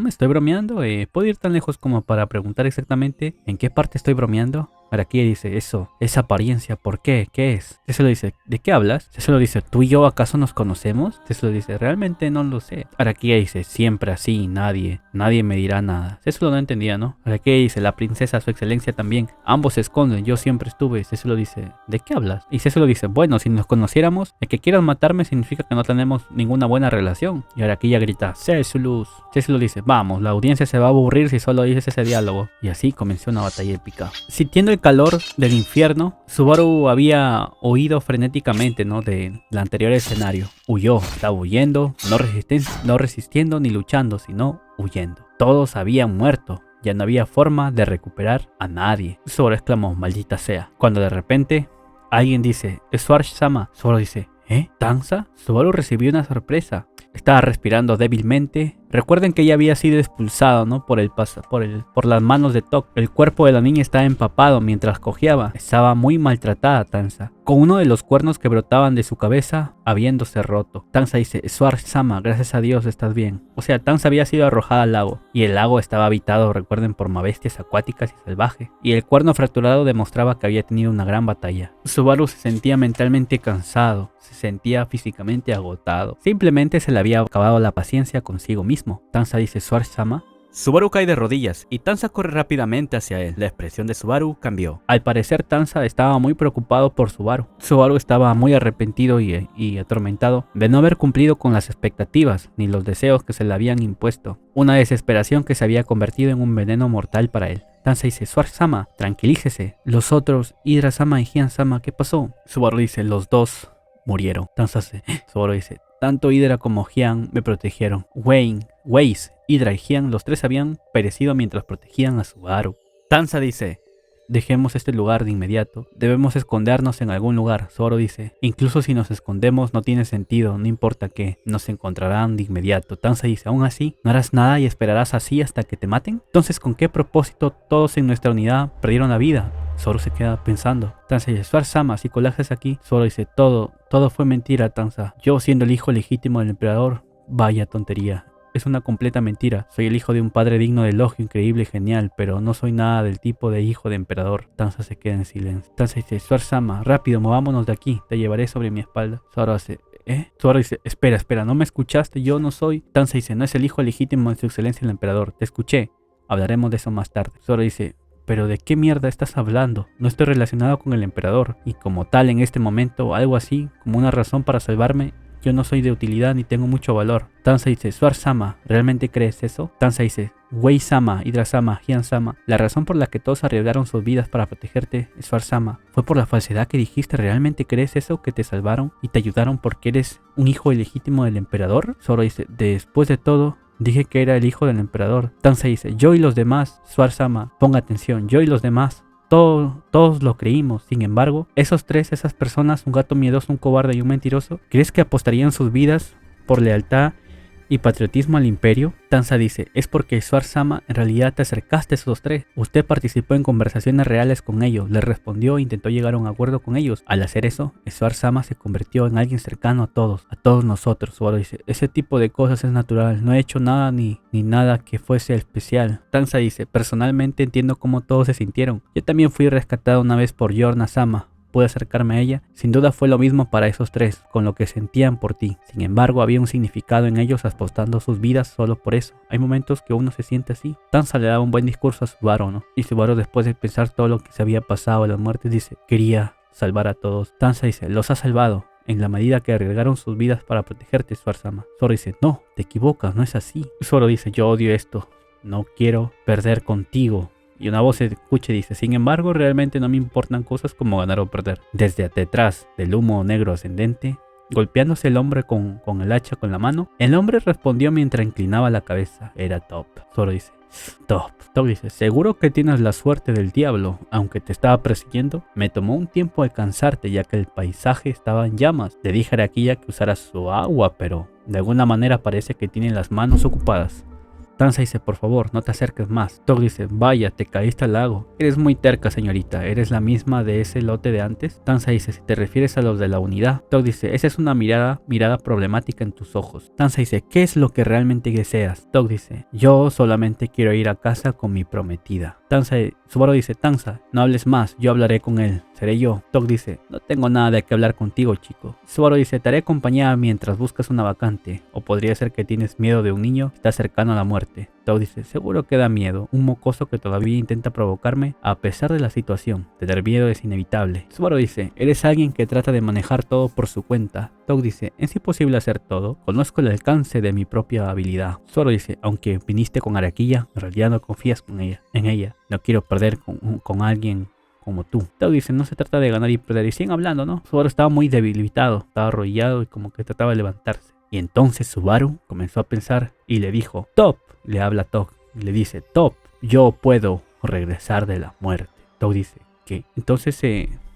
¿estoy bromeando? ¿Puedo ir tan lejos como para preguntar exactamente en qué parte estoy bromeando? Araquía dice, esa apariencia, ¿por qué? ¿Qué es? Césulus dice, ¿de qué hablas? Césulus dice, ¿tú y yo acaso nos conocemos? Césulus dice, realmente no lo sé. Araquía dice, siempre así, nadie me dirá nada. Césulus no entendía, ¿no? Araquía dice, la princesa, su excelencia también. Ambos se esconden, yo siempre estuve. Césulus dice, ¿de qué hablas? Y Césulus dice, bueno, si nos conociéramos, el que quieras matarme significa que no tenemos ninguna buena relación. Y Araquía grita, Césulus. Césulus dice, vamos, la audiencia se va a aburrir si solo dices ese diálogo. Y así comenzó una batalla épica. Sintiendo el calor del infierno, Subaru había huido frenéticamente, ¿no? Del anterior escenario. Huyó, estaba huyendo, no resistiendo ni luchando, sino huyendo. Todos habían muerto. Ya no había forma de recuperar a nadie. Subaru exclamó, maldita sea. Cuando de repente alguien dice, Schwarz-sama. Subaru dice, ¿Tanza? Subaru recibió una sorpresa. Estaba respirando débilmente. Recuerden que ella había sido expulsado, ¿no? por las manos de Tok. El cuerpo de la niña estaba empapado mientras cojeaba. Estaba muy maltratada Tanza, con uno de los cuernos que brotaban de su cabeza habiéndose roto. Tanza dice, Schwarz-sama, gracias a Dios estás bien. O sea, Tanza había sido arrojada al lago, y el lago estaba habitado, recuerden, por bestias acuáticas y salvajes, y el cuerno fracturado demostraba que había tenido una gran batalla. Subaru se sentía mentalmente cansado, se sentía físicamente agotado. Simplemente se le había acabado la paciencia consigo mismo. Tanza dice, Schwarz-sama. Subaru cae de rodillas y Tanza corre rápidamente hacia él. La expresión de Subaru cambió. Al parecer Tanza estaba muy preocupado por Subaru. Subaru estaba muy arrepentido y atormentado de no haber cumplido con las expectativas ni los deseos que se le habían impuesto. Una desesperación que se había convertido en un veneno mortal para él. Tanza dice, Schwarz-sama, tranquilícese. Los otros, Hydra-sama y Hyan-sama, ¿qué pasó? Subaru dice, los dos murieron. Tanza dice, Subaru dice, tanto Hydra como Hyan me protegieron. Weiss, Hydra y Hyan, los tres habían perecido mientras protegían a Subaru. Tanza dice, dejemos este lugar de inmediato. Debemos escondernos en algún lugar. Subaru dice, incluso si nos escondemos no tiene sentido, no importa qué, nos encontrarán de inmediato. Tanza dice, aún así, ¿no harás nada y esperarás así hasta que te maten? Entonces, ¿con qué propósito todos en nuestra unidad perdieron la vida? Subaru se queda pensando. Tanza dice, Schwarz-sama, si colajas aquí. Subaru dice, todo fue mentira, Tanza. Yo siendo el hijo legítimo del emperador, vaya tontería. Es una completa mentira. Soy el hijo de un padre digno de elogio, increíble y genial, pero no soy nada del tipo de hijo de emperador. Tanza se queda en silencio. Tanza dice, Schwarz-sama, rápido, movámonos de aquí. Te llevaré sobre mi espalda. Subaru dice, Subaru dice, espera, ¿no me escuchaste? Yo no soy. Tanza dice, no es el hijo legítimo de su excelencia el emperador. Te escuché. Hablaremos de eso más tarde. Subaru dice, ¿pero de qué mierda estás hablando? No estoy relacionado con el emperador. Y como tal, en este momento, algo así, como una razón para salvarme, yo no soy de utilidad ni tengo mucho valor. Tanza dice, Schwarz-sama, ¿realmente crees eso? Tanza dice, Weiss-sama, Hydra-sama, Hyan-sama, la razón por la que todos arriesgaron sus vidas para protegerte, Schwarz-sama, fue por la falsedad que dijiste. ¿Realmente crees eso? ¿Que te salvaron y te ayudaron porque eres un hijo ilegítimo del emperador? Subaru dice, después de todo, dije que era el hijo del emperador. Tanza dice, yo y los demás, Schwarz-sama, ponga atención, yo y los demás, todos lo creímos. Sin embargo, esas personas, un gato miedoso, un cobarde y un mentiroso, ¿crees que apostarían sus vidas por lealtad y patriotismo al imperio? Tanza dice, es porque Schwarz-sama en realidad te acercaste a esos tres. Usted participó en conversaciones reales con ellos, les respondió e intentó llegar a un acuerdo con ellos. Al hacer eso, Schwarz-sama se convirtió en alguien cercano a todos nosotros. Subaru dice, ese tipo de cosas es natural, no he hecho nada ni nada que fuese especial. Tanza dice, personalmente entiendo cómo todos se sintieron. Yo también fui rescatado una vez por Yorna-sama. Pude acercarme a ella. Sin duda fue lo mismo para esos tres, con lo que sentían por ti. Sin embargo, había un significado en ellos apostando sus vidas solo por eso. Hay momentos que uno se siente así. Tanza le daba un buen discurso a Subaru, ¿no? Y Subaru, después de pensar todo lo que se había pasado, las muertes, dice, quería salvar a todos. Tanza dice, los ha salvado en la medida que arriesgaron sus vidas para protegerte, Schwarz-sama. Subaru dice, no, te equivocas, no es así. Subaru dice, yo odio esto, no quiero perder contigo. Y una voz se escucha y dice, sin embargo, realmente no me importan cosas como ganar o perder. Desde detrás del humo negro ascendente, golpeándose el hombre con el hacha con la mano, el hombre respondió mientras inclinaba la cabeza. Era Top. Subaru dice, Top. Top dice, ¿seguro que tienes la suerte del diablo, aunque te estaba persiguiendo? Me tomó un tiempo alcanzarte ya que el paisaje estaba en llamas. Le dije a Araquilla que usara su agua, pero de alguna manera parece que tiene las manos ocupadas. Tanza dice, por favor, no te acerques más. Tog dice, vaya, te caíste al lago. Eres muy terca, señorita. ¿Eres la misma de ese lote de antes? Tanza dice, si te refieres a los de la unidad. Tog dice, esa es una mirada problemática en tus ojos. Tanza dice, ¿qué es lo que realmente deseas? Tog dice, yo solamente quiero ir a casa con mi prometida. Subaru dice, Tanza, no hables más, yo hablaré con él. Seré yo. Tog dice, no tengo nada de qué hablar contigo, chico. Subaru dice, te haré compañía mientras buscas una vacante. O podría ser que tienes miedo de un niño que está cercano a la muerte. Tog dice, seguro que da miedo. Un mocoso que todavía intenta provocarme a pesar de la situación. Tener miedo es inevitable. Subaru dice, eres alguien que trata de manejar todo por su cuenta. Tog dice, ¿es imposible hacer todo? Conozco el alcance de mi propia habilidad. Subaru dice, aunque viniste con Araquilla, en realidad no confías en ella. No quiero perder con alguien como tú. Tog dice, no se trata de ganar y perder. Y siguen hablando, ¿no? Subaru estaba muy debilitado, estaba arrollado y como que trataba de levantarse. Y entonces Subaru comenzó a pensar y le dijo, Top, le habla Tog, y le dice, Top, yo puedo regresar de la muerte. Tog dice, ¿qué? Entonces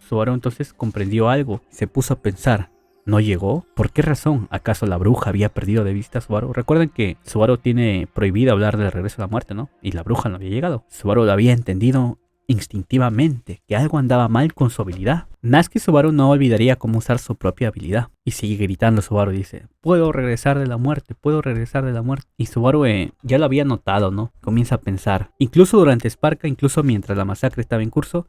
Subaru entonces comprendió algo, se puso a pensar, ¿no llegó? ¿Por qué razón? ¿Acaso la bruja había perdido de vista a Subaru? Recuerden que Subaru tiene prohibido hablar del regreso a la muerte, ¿no? Y la bruja no había llegado. Subaru lo había entendido instintivamente que algo andaba mal con su habilidad. Natsuki Subaru no olvidaría cómo usar su propia habilidad. Y sigue gritando Subaru, dice, puedo regresar de la muerte, puedo regresar de la muerte. Y Subaru ya lo había notado, ¿no? Comienza a pensar. Incluso durante Sparka, incluso mientras la masacre estaba en curso,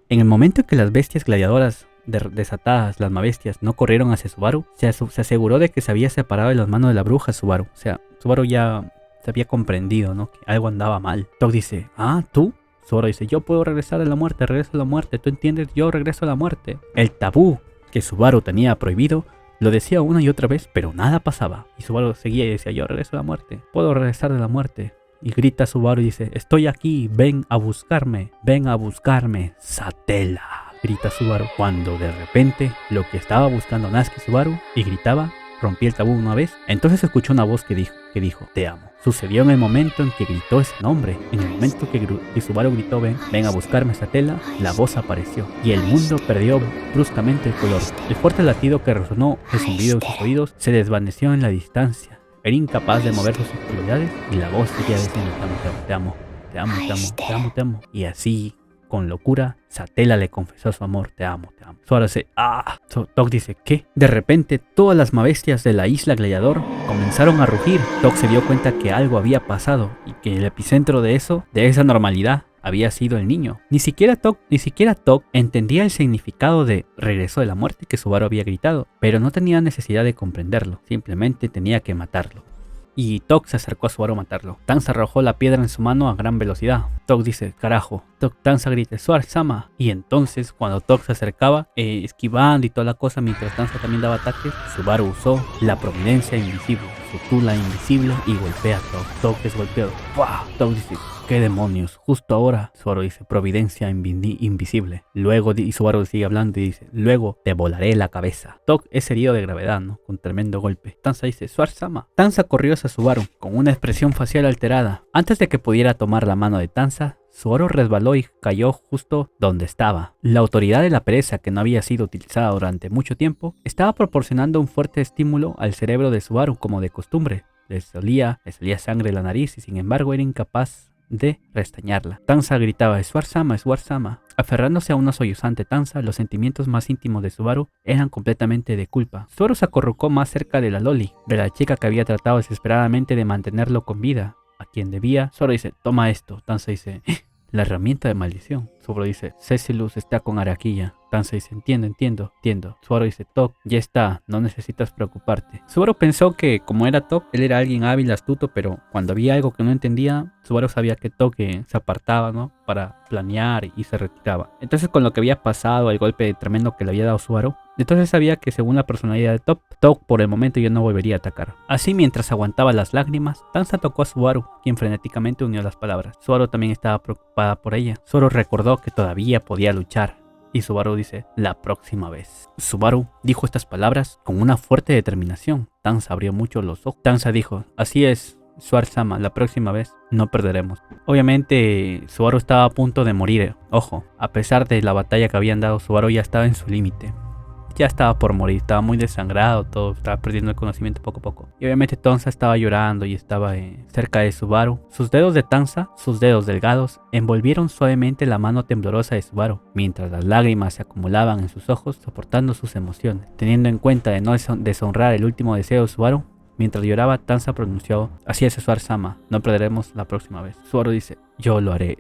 en el momento en que las bestias gladiadoras desatadas, las mabestias, no corrieron hacia Subaru, se aseguró de que se había separado de las manos de la bruja Subaru. O sea, Subaru ya se había comprendido, ¿no? Que algo andaba mal. Tog dice, ¿tú? Subaru dice, yo puedo regresar a la muerte, regreso a la muerte, ¿tú entiendes? Yo regreso a la muerte. El tabú que Subaru tenía prohibido, lo decía una y otra vez, pero nada pasaba. Y Subaru seguía y decía, yo regreso a la muerte, puedo regresar de la muerte. Y grita Subaru y dice, estoy aquí, ven a buscarme, Satella. Grita Subaru, cuando de repente lo que estaba buscando Natsuki Subaru y gritaba, rompía el tabú una vez. Entonces escuchó una voz que dijo, te amo. Sucedió en el momento en que gritó ese nombre. En el momento que Subaru gritó, ven a buscarme Satella, la voz apareció y el mundo perdió bruscamente el color. El fuerte latido que resonó el zumbido en sus oídos se desvaneció en la distancia. Era incapaz de mover sus extremidades y la voz seguía diciendo, te amo, te amo, te amo, te amo, te amo. Y así, con locura, Satella le confesó su amor, te amo, te amo. Subaru dice, Tog dice, ¿qué? De repente, todas las mabestias de la isla Gladiador comenzaron a rugir. Tog se dio cuenta que algo había pasado y que el epicentro de esa normalidad, había sido el niño. Ni siquiera Tog entendía el significado de regreso de la muerte que Subaru había gritado, pero no tenía necesidad de comprenderlo, simplemente tenía que matarlo. Y Tog se acercó a Subaru a matarlo. Tanza arrojó la piedra en su mano a gran velocidad. Tog dice, carajo. Tanza grita, Suar-sama. Y entonces, cuando Tog se acercaba, esquivando y toda la cosa, mientras Tanza también daba ataques, Subaru usó la providencia invisible, su tula invisible, y golpea a Tog. Tog es golpeado. ¡Pah! Tog dice, ¿qué demonios? Justo ahora, Subaru dice, providencia invisible. Luego, y Subaru sigue hablando y dice, luego te volaré la cabeza. Tog es herido de gravedad, ¿no? Con tremendo golpe. Tanza dice, Suar-sama. Tanza corrió hacia Subaru, con una expresión facial alterada. Antes de que pudiera tomar la mano de Tanza, Subaru resbaló y cayó justo donde estaba. La autoridad de la pereza, que no había sido utilizada durante mucho tiempo, estaba proporcionando un fuerte estímulo al cerebro de Subaru como de costumbre. Le salía sangre de la nariz y sin embargo era incapaz de restañarla. Tanza gritaba, Suar-sama, Suar-sama. Aferrándose a una sollozante Tanza, los sentimientos más íntimos de Subaru eran completamente de culpa. Subaru se acurrucó más cerca de la Loli, de la chica que había tratado desesperadamente de mantenerlo con vida, a quien debía. Subaru dice, toma esto. Tanza dice, la herramienta de maldición. Subaru dice, Cecilus está con Araquilla. Tanza dice, entiendo. Subaru dice, Tog, ya está, no necesitas preocuparte. Subaru pensó que como era Tog, él era alguien hábil, astuto, pero cuando había algo que no entendía, Subaru sabía que Tog se apartaba, ¿no? Para planear y se retiraba. Entonces, con lo que había pasado, el golpe tremendo que le había dado Subaru, entonces sabía que según la personalidad de Tog por el momento ya no volvería a atacar. Así, mientras aguantaba las lágrimas, Tanza tocó a Subaru, quien frenéticamente unió las palabras. Subaru también estaba preocupada por ella. Subaru recordó que todavía podía luchar. Y Subaru dice, la próxima vez. Subaru dijo estas palabras con una fuerte determinación. Tanza abrió mucho los ojos. Tanza dijo, así es, Subaru-sama, la próxima vez no perderemos. Obviamente Subaru estaba a punto de morir. Ojo, a pesar de la batalla que habían dado, Subaru ya estaba en su límite. Ya estaba por morir, estaba muy desangrado, todo, estaba perdiendo el conocimiento poco a poco. Y obviamente Tanza estaba llorando y estaba cerca de Subaru. Sus dedos de Tanza, sus dedos delgados, envolvieron suavemente la mano temblorosa de Subaru, mientras las lágrimas se acumulaban en sus ojos, soportando sus emociones. Teniendo en cuenta de no deshonrar el último deseo de Subaru, mientras lloraba, Tanza pronunció: así es, Subaru-sama, no perderemos la próxima vez. Subaru dice: yo lo haré.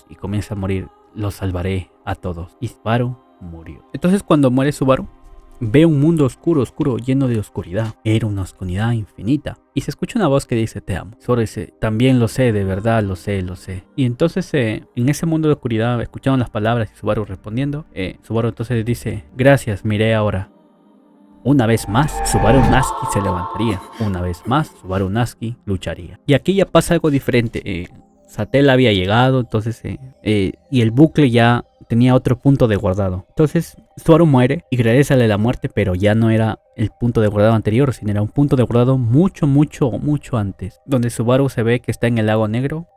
Y comienza a morir: los salvaré a todos. Y Subaru murió. Entonces cuando muere Subaru, ve un mundo oscuro, lleno de oscuridad. Era una oscuridad infinita. Y se escucha una voz que dice: te amo. Subaru dice: también lo sé, de verdad lo sé. Y entonces en ese mundo de oscuridad escucharon las palabras y Subaru respondiendo. Subaru entonces dice: gracias, miré ahora. Una vez más, Subaru Natsuki se levantaría. Una vez más, Subaru Natsuki lucharía. Y aquí ya pasa algo diferente. Satel había llegado, entonces y el bucle ya tenía otro punto de guardado. Entonces Subaru muere y regresa de la muerte, pero ya no era el punto de guardado anterior, sino era un punto de guardado mucho antes, donde Subaru se ve que está en el lago negro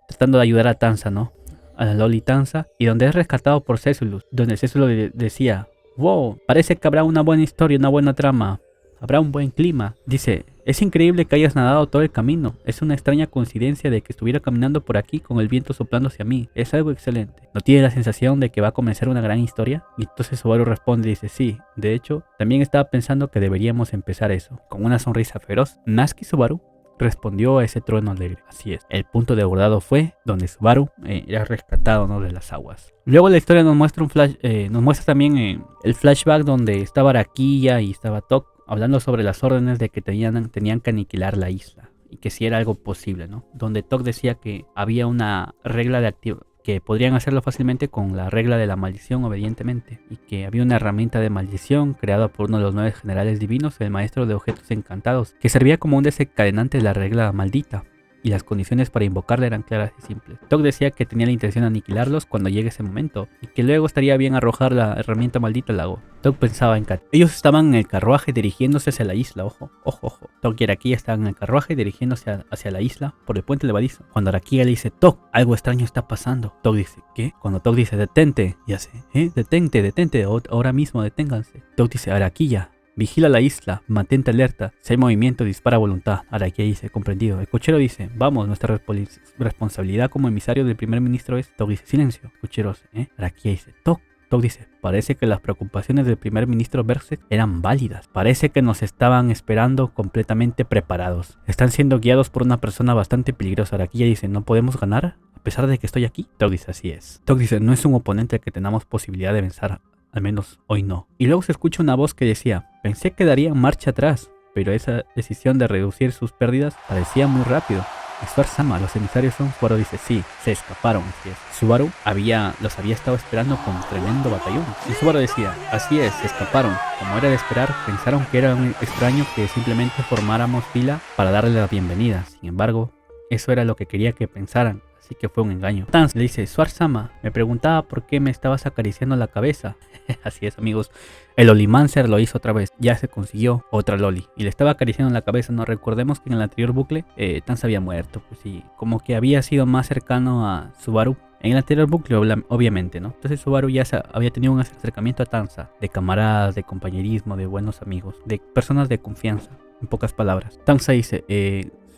tratando de ayudar a Tanza, ¿no? A la Loli Tanza, y donde es rescatado por Césulus, donde Césulus decía: wow, parece que habrá una buena historia, una buena trama, habrá un buen clima. Dice: es increíble que hayas nadado todo el camino. Es una extraña coincidencia de que estuviera caminando por aquí con el viento soplando hacia mí. Es algo excelente. ¿No tiene la sensación de que va a comenzar una gran historia? Y entonces Subaru responde y dice: sí, de hecho, también estaba pensando que deberíamos empezar eso. Con una sonrisa feroz, Natsuki Subaru respondió a ese trueno alegre. Así es, el punto de guardado fue donde Subaru era rescatado, ¿no?, de las aguas. Luego la historia nos muestra nos muestra también el flashback donde estaba Araquilla y estaba Tok hablando sobre las órdenes de que tenían que aniquilar la isla y que si era algo posible, ¿no? Donde Tok decía que había una regla de que podrían hacerlo fácilmente con la regla de la maldición obedientemente, y que había una herramienta de maldición creada por uno de los 9 generales divinos, el maestro de objetos encantados, que servía como un desencadenante de la regla maldita, y las condiciones para invocarla eran claras y simples. Tok decía que tenía la intención de aniquilarlos cuando llegue ese momento, y que luego estaría bien arrojar la herramienta maldita al lago. Tok pensaba en Kat. Ellos estaban en el carruaje dirigiéndose hacia la isla, ojo. Tok y Araquilla estaban en el carruaje dirigiéndose hacia la isla por el puente levadizo. Cuando Araquilla le dice: Tok, algo extraño está pasando. Tok dice: ¿qué? Cuando Tok dice: detente, y hace: detente, ahora mismo deténganse. Tok dice: Araquilla, vigila la isla, mantente alerta. Si hay movimiento, dispara a voluntad. Araquilla dice: comprendido. El cochero dice: vamos, nuestra responsabilidad como emisario del primer ministro es... Tok dice: silencio. El cochero dice: Araquilla dice: Tok dice: parece que las preocupaciones del primer ministro Berserk eran válidas. Parece que nos estaban esperando completamente preparados. Están siendo guiados por una persona bastante peligrosa. Araquilla dice: ¿no podemos ganar a pesar de que estoy aquí? Tok dice: así es. Tok dice: no es un oponente que tenemos posibilidad de vencer. Al menos hoy no. Y luego se escucha una voz que decía: pensé que darían marcha atrás, pero esa decisión de reducir sus pérdidas parecía muy rápido. Subaru-sama, los emisarios son... Subaru dice: sí, se escaparon, así es. Subaru los había estado esperando con tremendo batallón. Y Subaru decía: así es, se escaparon. Como era de esperar, pensaron que era un extraño que simplemente formáramos fila para darle la bienvenida. Sin embargo, eso era lo que quería que pensaran. Así que fue un engaño. Tanz le dice: Subaru-sama, me preguntaba por qué me estabas acariciando la cabeza. Así es, amigos. El Lolimancer lo hizo otra vez. Ya se consiguió otra Loli. Y le estaba acariciando la cabeza. No recordemos que en el anterior bucle Tanz había muerto. Pues sí, como que había sido más cercano a Subaru en el anterior bucle, obviamente, ¿no? Entonces Subaru ya había tenido un acercamiento a Tanza, de camaradas, de compañerismo, de buenos amigos, de personas de confianza, en pocas palabras. Tanza dice: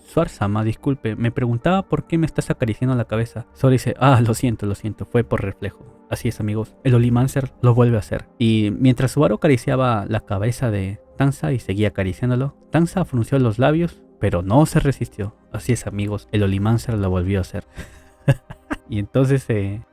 Subaru-sama, disculpe, me preguntaba por qué me estás acariciando la cabeza. Solo dice: lo siento, fue por reflejo. Así es, amigos, el Lolimancer lo vuelve a hacer. Y mientras Subaru acariciaba la cabeza de Tanza y seguía acariciándolo, Tanza frunció los labios, pero no se resistió. Así es, amigos, el Lolimancer lo volvió a hacer. Y entonces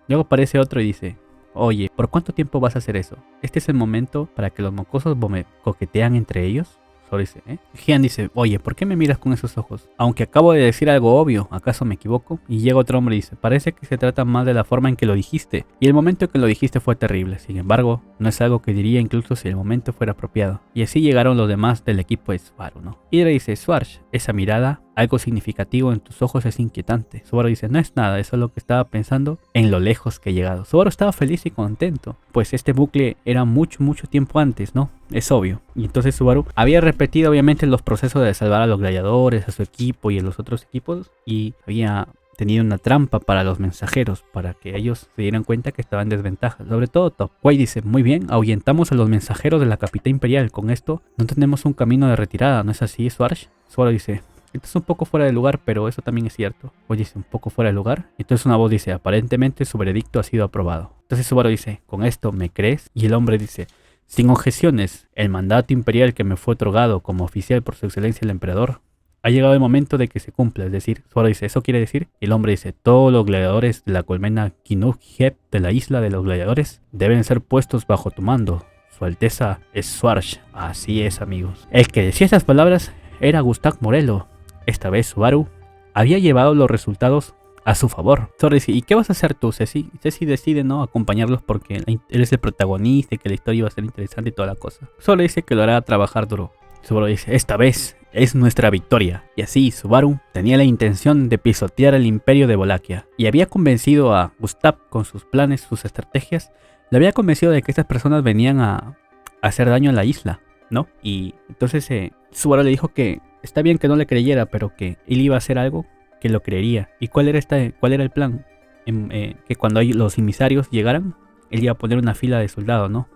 luego aparece otro y dice: oye, ¿por cuánto tiempo vas a hacer eso? Este es el momento para que los mocosos coquetean entre ellos. Solo dice: Gian dice: oye, ¿por qué me miras con esos ojos? Aunque acabo de decir algo obvio, ¿acaso me equivoco? Y llega otro hombre y dice: parece que se trata más de la forma en que lo dijiste. Y el momento en que lo dijiste fue terrible. Sin embargo, no es algo que diría incluso si el momento fuera apropiado. Y así llegaron los demás del equipo de Subaru, ¿no? Y le dice: Suarch, esa mirada algo significativo en tus ojos es inquietante. Subaru dice, no es nada, eso es lo que estaba pensando en lo lejos que he llegado. Subaru estaba feliz y contento, pues este bucle era mucho tiempo antes, ¿no? Es obvio. Y entonces Subaru había repetido obviamente los procesos de salvar a los gladiadores, a su equipo y a los otros equipos, y había tenido una trampa para los mensajeros, para que ellos se dieran cuenta que estaban en desventaja, sobre todo Top. Wei dice, muy bien, ahuyentamos a los mensajeros de la capital imperial, con esto no tenemos un camino de retirada, ¿no es así, Swarsh? Subaru dice, esto es un poco fuera de lugar, pero eso también es cierto. Wei dice, un poco fuera de lugar. Entonces una voz dice, aparentemente su veredicto ha sido aprobado. Entonces Subaru dice, ¿con esto me crees? Y el hombre dice, sin objeciones, el mandato imperial que me fue otorgado como oficial por su excelencia el emperador ha llegado el momento de que se cumpla, es decir, Subaru dice, ¿eso quiere decir? Y el hombre dice, todos los gladiadores de la colmena Kinug-Hep de la isla de los gladiadores deben ser puestos bajo tu mando. Su Alteza es Swarsh. Así es, amigos. El que decía esas palabras era Gustav Morello. Esta vez Subaru había llevado los resultados a su favor. Subaru dice, ¿y qué vas a hacer tú, Ceci? Ceci decide no acompañarlos porque él es el protagonista y que la historia iba a ser interesante y toda la cosa. Subaru dice que lo hará trabajar duro. Subaru dice, esta vez es nuestra victoria. Y así Subaru tenía la intención de pisotear el imperio de Wallachia. Y había convencido a Gustav con sus planes, sus estrategias. Le había convencido de que estas personas venían a hacer daño a la isla, ¿no? Y entonces Subaru le dijo que está bien que no le creyera, pero que él iba a hacer algo que lo creería. ¿Y cuál era el plan? Que cuando los emisarios llegaran, él iba a poner una fila de soldados, ¿no?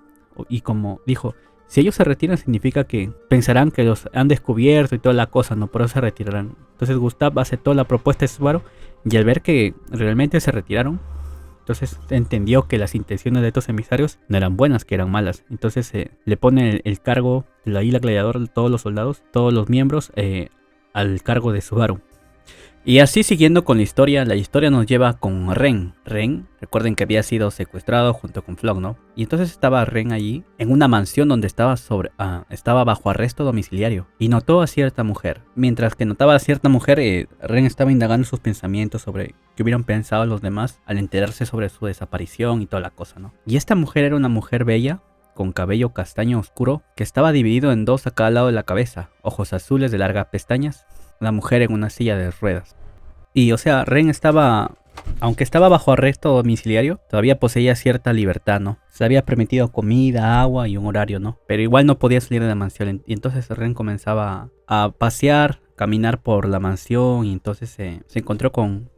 Y como dijo, si ellos se retiran significa que pensarán que los han descubierto y toda la cosa, ¿no? Por eso se retirarán. Entonces Gustav aceptó la propuesta de Subaru y al ver que realmente se retiraron, entonces entendió que las intenciones de estos emisarios no eran buenas, que eran malas. Entonces le pone el cargo de la isla gladiador, todos los soldados, todos los miembros, al cargo de Subaru. Y así siguiendo con la historia nos lleva con Ren. Ren, recuerden que había sido secuestrado junto con Floch, ¿no? Y entonces estaba Ren allí, en una mansión donde estaba bajo arresto domiciliario. Y notó a cierta mujer. Mientras que notaba a cierta mujer, Ren estaba indagando sus pensamientos sobre qué hubieran pensado los demás al enterarse sobre su desaparición y toda la cosa, ¿no? Y esta mujer era una mujer bella, con cabello castaño oscuro, que estaba dividido en dos a cada lado de la cabeza, ojos azules de largas pestañas, la mujer en una silla de ruedas. Y o sea, Ren estaba, aunque estaba bajo arresto domiciliario, todavía poseía cierta libertad, ¿no? Se le había permitido comida, agua y un horario, ¿no? Pero igual no podía salir de la mansión. Y entonces Ren comenzaba a pasear, caminar por la mansión. Y entonces se encontró con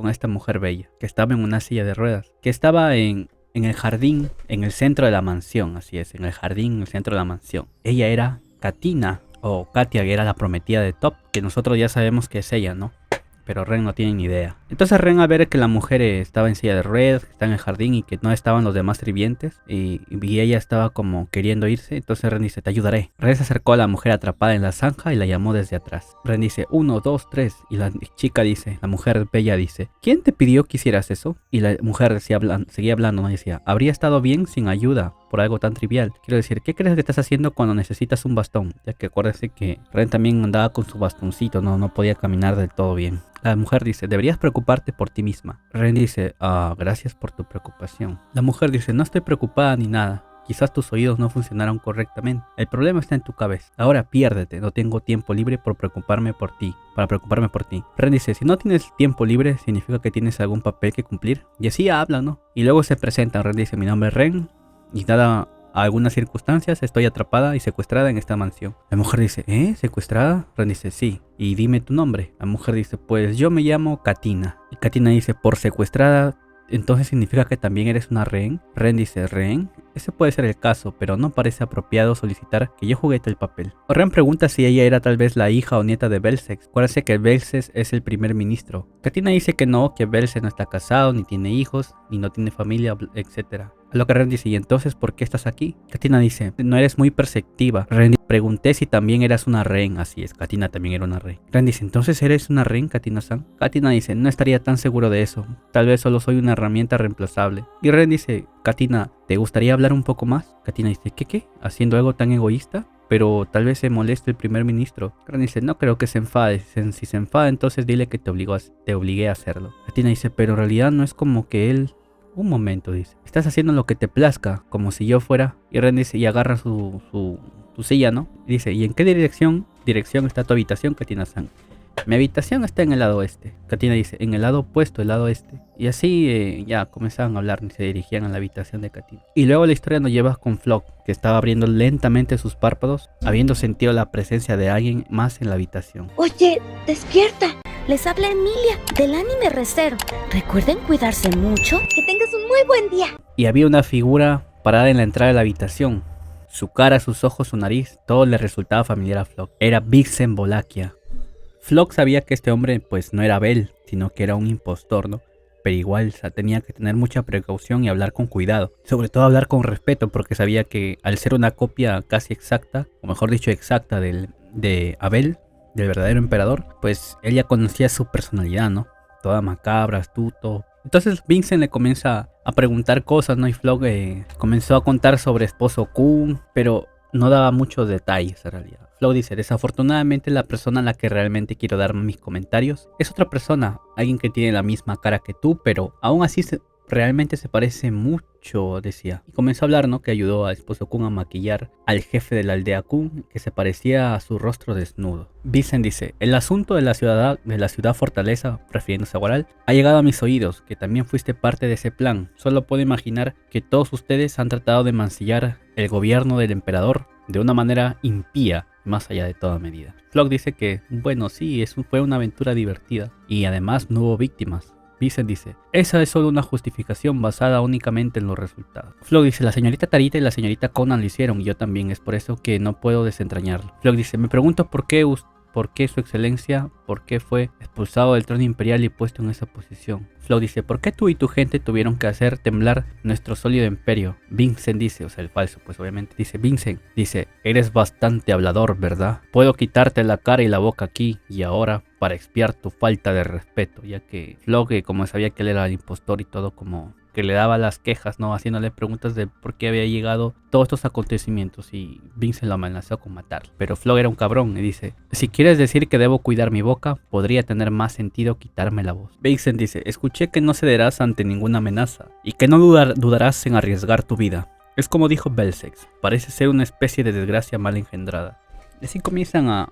esta mujer bella, que estaba en una silla de ruedas, que estaba en el jardín, en el centro de la mansión. Así es, en el jardín, en el centro de la mansión. Ella era Katina, o Katia, que era la prometida de Top, que nosotros ya sabemos que es ella, ¿no? Pero Ren no tiene ni idea. Entonces Ren, al ver que la mujer estaba en silla de ruedas, que está en el jardín y que no estaban los demás sirvientes, y ella estaba como queriendo irse, entonces Ren dice, te ayudaré. Ren se acercó a la mujer atrapada en la zanja y la llamó desde atrás. Ren dice, 1, 2, 3, y la chica dice, la mujer bella dice, ¿quién te pidió que hicieras eso? Y la mujer seguía hablando, ¿no? Decía, habría estado bien sin ayuda por algo tan trivial. Quiero decir, ¿qué crees que estás haciendo cuando necesitas un bastón? Ya que acuérdense que Ren también andaba con su bastoncito, no podía caminar del todo bien. La mujer dice, deberías preocuparte por ti misma. Ren dice, gracias por tu preocupación. La mujer dice, no estoy preocupada ni nada. Quizás tus oídos no funcionaron correctamente. El problema está en tu cabeza. Ahora piérdete. No tengo tiempo libre para preocuparme por ti. Ren dice, si no tienes tiempo libre, significa que tienes algún papel que cumplir. Y así habla, ¿no? Y luego se presenta. Ren dice, mi nombre es Ren. Y dada algunas circunstancias, estoy atrapada y secuestrada en esta mansión. La mujer dice, ¿secuestrada? Ren dice, sí. Y dime tu nombre. La mujer dice, pues yo me llamo Katina. Y Katina dice, por secuestrada, entonces significa que también eres una rehén. Ren dice, ¿rehén? Ese puede ser el caso, pero no parece apropiado solicitar que yo juguete el papel. Ren pregunta si ella era tal vez la hija o nieta de Belsex. Acuérdense que Belsex es el primer ministro. Katina dice que no, que Belsex no está casado, ni tiene hijos, ni no tiene familia, etc. A lo que Ren dice, ¿y entonces por qué estás aquí? Katina dice, no eres muy perceptiva. Ren dice, pregunté si también eras una rehén. Así es, Katina también era una rehén. Ren dice, ¿entonces eres una rehén, Katina-san? Katina dice, no estaría tan seguro de eso. Tal vez solo soy una herramienta reemplazable. Y Ren dice, Katina, ¿te gustaría hablar un poco más? Katina dice, ¿qué? ¿Haciendo algo tan egoísta? Pero tal vez se moleste el primer ministro. Ren dice, no creo que se enfade. Si se enfada, entonces dile que te obligué a hacerlo. Katina dice, pero en realidad no es como que él... Un momento, dice. Estás haciendo lo que te plazca, como si yo fuera. Y Ren dice, y agarra su silla, ¿no? Y dice, ¿y en qué dirección está tu habitación, Katina-san? mi habitación está en el lado oeste. Katina dice, en el lado opuesto, el lado este. Y así ya comenzaban a hablar y se dirigían a la habitación de Katina. Y luego la historia nos lleva con Flock, que estaba abriendo lentamente sus párpados, habiendo sentido la presencia de alguien más en la habitación. Oye, despierta. Les habla Emilia, del anime Re:Zero. Recuerden cuidarse mucho. Que tengas un muy buen día. Y había una figura parada en la entrada de la habitación. Su cara, sus ojos, su nariz, todo le resultaba familiar a Flock. Era Vixen Wallachia. Flock sabía que este hombre pues no era Bell, sino que era un impostor, ¿no? Pero igual tenía que tener mucha precaución y hablar con cuidado. Sobre todo hablar con respeto, porque sabía que al ser una copia casi exacta, o mejor dicho exacta de Abel, del verdadero emperador, pues él ya conocía su personalidad, ¿no? Toda macabra, astuto. Entonces Vincent le comienza a preguntar cosas, ¿no? Y Flock comenzó a contar sobre esposo Kun, pero no daba muchos detalles en realidad. Flock dice, desafortunadamente la persona a la que realmente quiero dar mis comentarios es otra persona, alguien que tiene la misma cara que tú, pero aún así realmente se parece mucho, decía. Y comenzó a hablar, ¿no? Que ayudó al esposo Kun a maquillar al jefe de la aldea Kun, que se parecía a su rostro desnudo. Vincent dice, el asunto de la ciudad fortaleza, refiriéndose a Guaral, ha llegado a mis oídos, que también fuiste parte de ese plan. Solo puedo imaginar que todos ustedes han tratado de mancillar el gobierno del emperador de una manera impía, más allá de toda medida. Flock dice que, bueno, sí, fue una aventura divertida, y además no hubo víctimas. Vincent dice, esa es solo una justificación basada únicamente en los resultados. Flock dice, la señorita Tarita y la señorita Conan lo hicieron y yo también, es por eso que no puedo desentrañarlo. Flock dice, me pregunto por qué su excelencia, por qué fue expulsado del trono imperial y puesto en esa posición. Flock dice, ¿por qué tú y tu gente tuvieron que hacer temblar nuestro sólido imperio? Vincent dice, o sea el falso pues obviamente, dice Vincent, dice, eres bastante hablador, ¿verdad? Puedo quitarte la cara y la boca aquí y ahora para expiar tu falta de respeto, ya que Flock, como sabía que él era el impostor y todo, como que le daba las quejas, ¿no? Haciéndole preguntas de por qué había llegado todos estos acontecimientos y Vincent lo amenazó con matarlo. Pero Flock era un cabrón y dice, si quieres decir que debo cuidar mi boca, podría tener más sentido quitarme la voz. Vincent dice, escuché que no cederás ante ninguna amenaza y que no dudarás en arriesgar tu vida. Es como dijo Belsex, parece ser una especie de desgracia mal engendrada. Y así comienzan a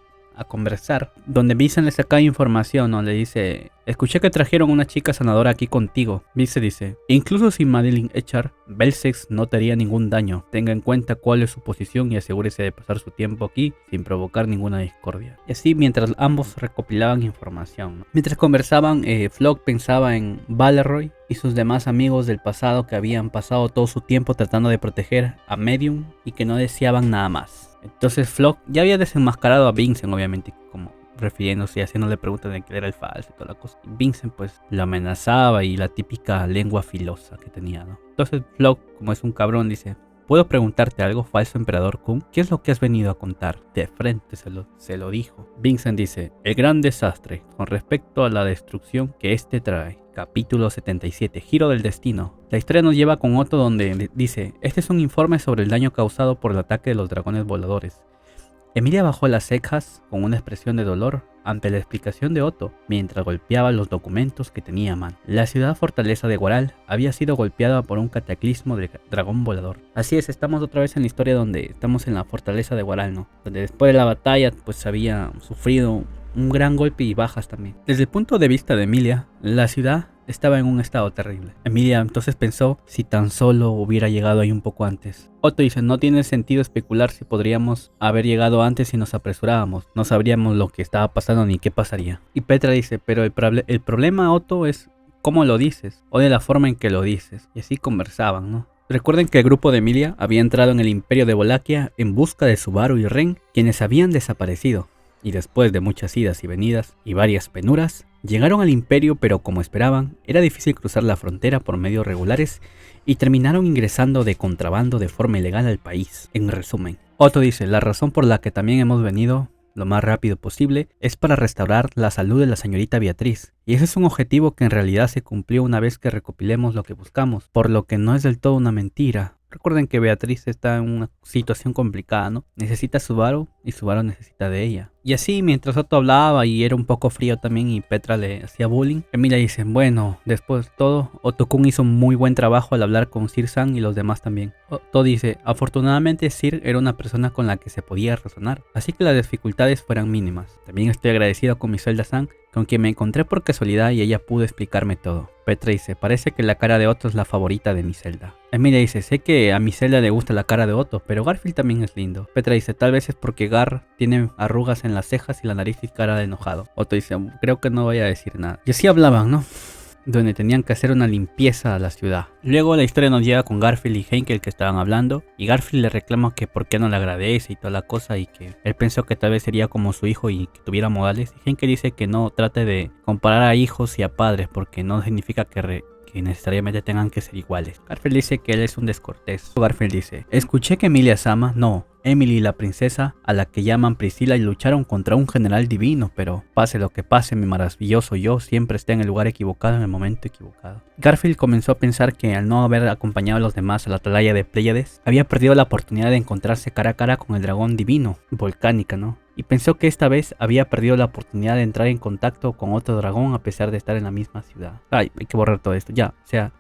conversar, donde Vincent le saca información, ¿no? Le dice, escuché que trajeron una chica sanadora aquí contigo. Vincent dice, incluso sin Madeline Echar, Belsex no te haría ningún daño. Tenga en cuenta cuál es su posición y asegúrese de pasar su tiempo aquí sin provocar ninguna discordia. Y así mientras ambos recopilaban información, ¿no? Mientras conversaban, Flock pensaba en Valeroy y sus demás amigos del pasado que habían pasado todo su tiempo tratando de proteger a Medium y que no deseaban nada más. Entonces Flock ya había desenmascarado a Vincent, obviamente, como refiriéndose y haciéndole preguntas de que era el falso y toda la cosa. Y Vincent pues lo amenazaba y la típica lengua filosa que tenía, ¿no? Entonces Flock, como es un cabrón, dice, ¿puedo preguntarte algo, falso emperador Kun? ¿Qué es lo que has venido a contar? De frente se lo dijo. Vincent dice, el gran desastre con respecto a la destrucción que este trae. Capítulo 77, Giro del Destino. La historia nos lleva con Otto donde dice, este es un informe sobre el daño causado por el ataque de los dragones voladores. Emilia bajó las cejas con una expresión de dolor ante la explicación de Otto, mientras golpeaba los documentos que tenía a mano. La ciudad fortaleza de Guaral había sido golpeada por un cataclismo de dragón volador. Así es, estamos otra vez en la historia donde estamos en la fortaleza de Guaral, ¿no? Donde después de la batalla pues había sufrido un gran golpe y bajas también. Desde el punto de vista de Emilia, la ciudad estaba en un estado terrible. Emilia entonces pensó si tan solo hubiera llegado ahí un poco antes. Otto dice, no tiene sentido especular si podríamos haber llegado antes si nos apresurábamos. No sabríamos lo que estaba pasando ni qué pasaría. Y Petra dice, pero el problema, Otto, es cómo lo dices o de la forma en que lo dices. Y así conversaban, ¿no? Recuerden que el grupo de Emilia había entrado en el imperio de Wallachia en busca de Subaru y Ren, quienes habían desaparecido. Y después de muchas idas y venidas y varias penuras, llegaron al imperio, pero como esperaban, era difícil cruzar la frontera por medios regulares y terminaron ingresando de contrabando de forma ilegal al país. En resumen, Otto dice, la razón por la que también hemos venido lo más rápido posible es para restaurar la salud de la señorita Beatriz. Y ese es un objetivo que en realidad se cumplió una vez que recopilemos lo que buscamos, por lo que no es del todo una mentira. Recuerden que Beatriz está en una situación complicada, ¿no? Necesita a Subaru y Subaru necesita de ella. Y así, mientras Otto hablaba y era un poco frío también y Petra le hacía bullying, Emilia dice, bueno, después de todo, Otto-kun hizo muy buen trabajo al hablar con Sir-san y los demás también. Otto dice, afortunadamente Sir era una persona con la que se podía razonar, así que las dificultades fueran mínimas. También estoy agradecido con Miselda-san, con quien me encontré por casualidad y ella pudo explicarme todo. Petra dice, parece que la cara de Otto es la favorita de Miselda. Emilia dice, sé que a Miselda le gusta la cara de Otto, pero Garfield también es lindo. Petra dice, tal vez es porque Gar tiene arrugas en las cejas y la nariz y cara de enojado. Otto dice, creo que no voy a decir nada. Y así hablaban, ¿no? Donde tenían que hacer una limpieza a la ciudad. Luego la historia nos llega con Garfield y Henkel que estaban hablando, y Garfield le reclama que por qué no le agradece y toda la cosa, y que él pensó que tal vez sería como su hijo y que tuviera modales, y Henkel dice que no trate de comparar a hijos y a padres porque no significa que necesariamente tengan que ser iguales. Garfield dice que él es un descortés. Garfield dice, escuché que Emilia-sama, no, Emily, la princesa a la que llaman Priscila, y lucharon contra un general divino, pero pase lo que pase, mi maravilloso yo siempre está en el lugar equivocado en el momento equivocado. Garfield comenzó a pensar que al no haber acompañado a los demás a la atalaya de Pléyades, había perdido la oportunidad de encontrarse cara a cara con el dragón divino, Volcánica, ¿no? Y pensó que esta vez había perdido la oportunidad de entrar en contacto con otro dragón a pesar de estar en la misma ciudad. Ay, hay que borrar todo esto, ya. O sea,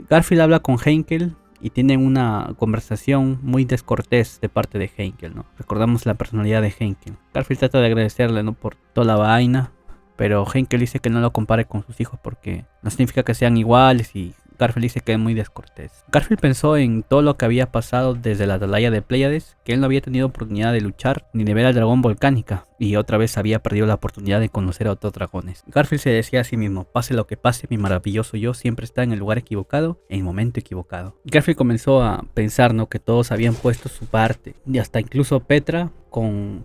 Garfield habla con Henkel y tienen una conversación muy descortés de parte de Henkel, ¿no? Recordamos la personalidad de Henkel. Garfield trata de agradecerle, ¿no? Por toda la vaina, pero Henkel dice que no lo compare con sus hijos porque no significa que sean iguales, y Garfield dice que es muy descortés. Garfield pensó en todo lo que había pasado desde la atalaya de Pléyades, que él no había tenido oportunidad de luchar ni de ver al dragón Volcánica, y otra vez había perdido la oportunidad de conocer a otros dragones. Garfield se decía a sí mismo, pase lo que pase, mi maravilloso yo siempre está en el lugar equivocado, en el momento equivocado. Garfield comenzó a pensar, ¿no? Que todos habían puesto su parte, y hasta incluso Petra,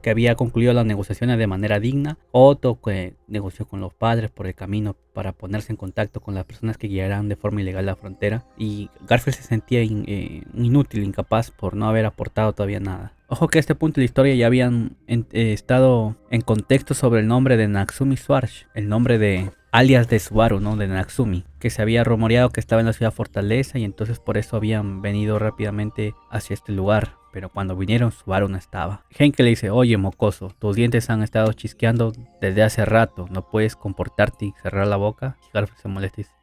que había concluido las negociaciones de manera digna, Otto, que negoció con los padres por el camino para ponerse en contacto con las personas que guiarán de forma ilegal la frontera, y Garfield se sentía inútil, incapaz por no haber aportado todavía nada. Ojo que a este punto de la historia ya habían estado en contexto sobre el nombre de Natsumi Swarsh, el nombre de alias de Subaru, ¿no? De Natsumi, que se había rumoreado que estaba en la ciudad fortaleza, y entonces por eso habían venido rápidamente hacia este lugar. Pero cuando vinieron, Subaru no estaba. Henkel le dice, oye mocoso, tus dientes han estado chisqueando desde hace rato, no puedes comportarte y cerrar la boca. Y Garfield se molesta y dice,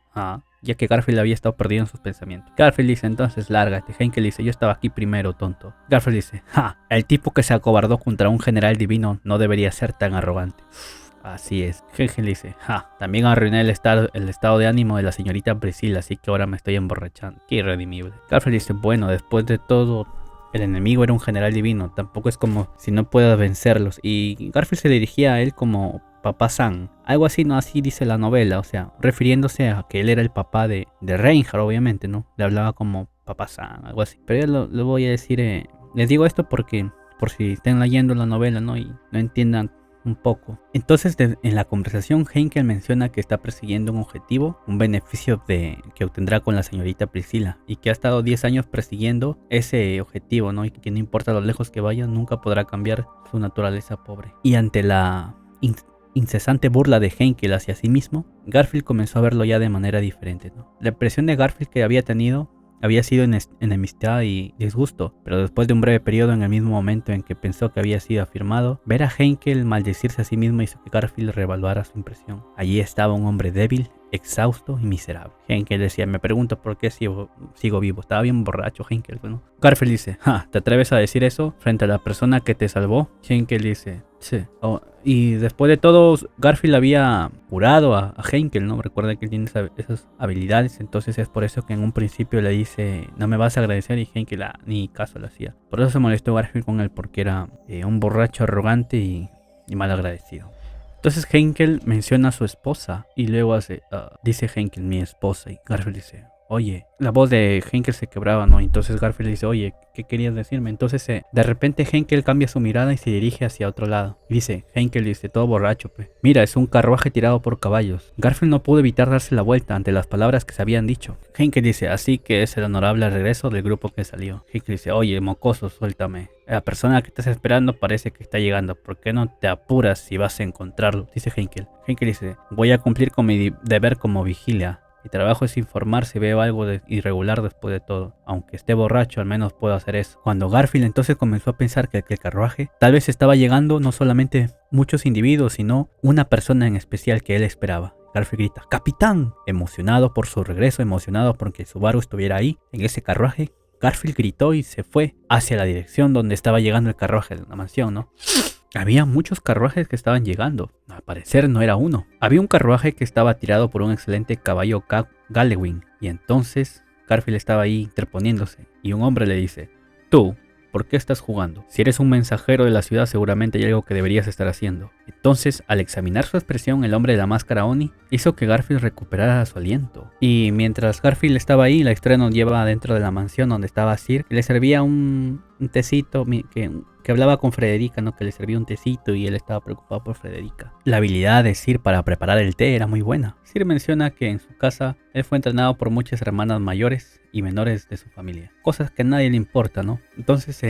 ya que Garfield había estado perdido en sus pensamientos. Garfield dice, entonces lárgate. Henkel dice, yo estaba aquí primero, tonto. Garfield dice, el tipo que se acobardó contra un general divino no debería ser tan arrogante. Así es. Henkel dice, también arruiné el estado de ánimo de la señorita Priscila, así que ahora me estoy emborrachando. Qué irredimible. Garfield dice, bueno, después de todo, el enemigo era un general divino, tampoco es como si no puedas vencerlos. Y Garfield se dirigía a él como Papá San, algo así, ¿no? Así dice la novela, o sea, refiriéndose a que él era el papá de Reinhardt, obviamente, ¿no? Le hablaba como Papá San, algo así. Pero yo lo voy a decir, les digo esto porque, por si estén leyendo la novela, ¿no? Y no entiendan un poco. Entonces en la conversación Henkel menciona que está persiguiendo un objetivo, un beneficio que obtendrá con la señorita Priscila, y que ha estado 10 años persiguiendo ese objetivo, ¿no? Y que no importa lo lejos que vaya, nunca podrá cambiar su naturaleza pobre. Y ante la incesante burla de Henkel hacia sí mismo, Garfield comenzó a verlo ya de manera diferente, ¿no? La impresión de Garfield que había tenido había sido enemistad y disgusto, pero después de un breve periodo, en el mismo momento en que pensó que había sido afirmado, ver a Henkel maldecirse a sí mismo hizo que Garfield reevaluara su impresión. Allí estaba un hombre débil, exhausto y miserable. Henkel decía, me pregunto por qué sigo vivo. Estaba bien borracho Henkel, ¿no? Garfield dice, ¿te atreves a decir eso frente a la persona que te salvó? Henkel dice, sí. Y después de todo, Garfield había curado a Henkel, ¿no? Recuerda que él tiene esas habilidades, entonces es por eso que en un principio le dice, no me vas a agradecer, y Henkel ni caso le hacía. Por eso se molestó Garfield con él, porque era un borracho arrogante y mal agradecido. Entonces Henkel menciona a su esposa y luego dice Henkel, mi esposa, y Garfield dice, oye, la voz de Henkel se quebraba, ¿no? Entonces Garfield dice, oye, ¿qué querías decirme? Entonces de repente Henkel cambia su mirada y se dirige hacia otro lado. Henkel dice, todo borracho, mira, es un carruaje tirado por caballos. Garfield no pudo evitar darse la vuelta ante las palabras que se habían dicho. Henkel dice, así que es el honorable regreso del grupo que salió. Henkel dice, oye, mocoso, suéltame. La persona que estás esperando parece que está llegando. ¿Por qué no te apuras si vas a encontrarlo? Dice Henkel. Henkel dice, voy a cumplir con mi deber como vigilia. Mi trabajo es informar si veo algo irregular después de todo. Aunque esté borracho, al menos puedo hacer eso. Cuando Garfield entonces comenzó a pensar que el carruaje tal vez estaba llegando no solamente muchos individuos, sino una persona en especial que él esperaba. Garfield grita, ¡Capitán! Emocionado por su regreso, emocionado porque Subaru estuviera ahí, en ese carruaje. Garfield gritó y se fue hacia la dirección donde estaba llegando el carruaje de la mansión, ¿no? Había muchos carruajes que estaban llegando. Al parecer no era uno. Había un carruaje que estaba tirado por un excelente caballo Galewin. Y entonces Garfield estaba ahí interponiéndose. Y un hombre le dice, tú, ¿por qué estás jugando? Si eres un mensajero de la ciudad, seguramente hay algo que deberías estar haciendo. Entonces, al examinar su expresión, el hombre de la máscara Oni hizo que Garfield recuperara su aliento. Y mientras Garfield estaba ahí, la historia nos lleva dentro de la mansión donde estaba Sir. Le servía un tecito que hablaba con Frederica, ¿no? Que le servía un tecito y él estaba preocupado por Frederica. La habilidad de Sir para preparar el té era muy buena. Sir menciona que en su casa él fue entrenado por muchas hermanas mayores y menores de su familia. Cosas que a nadie le importa, ¿no? Entonces,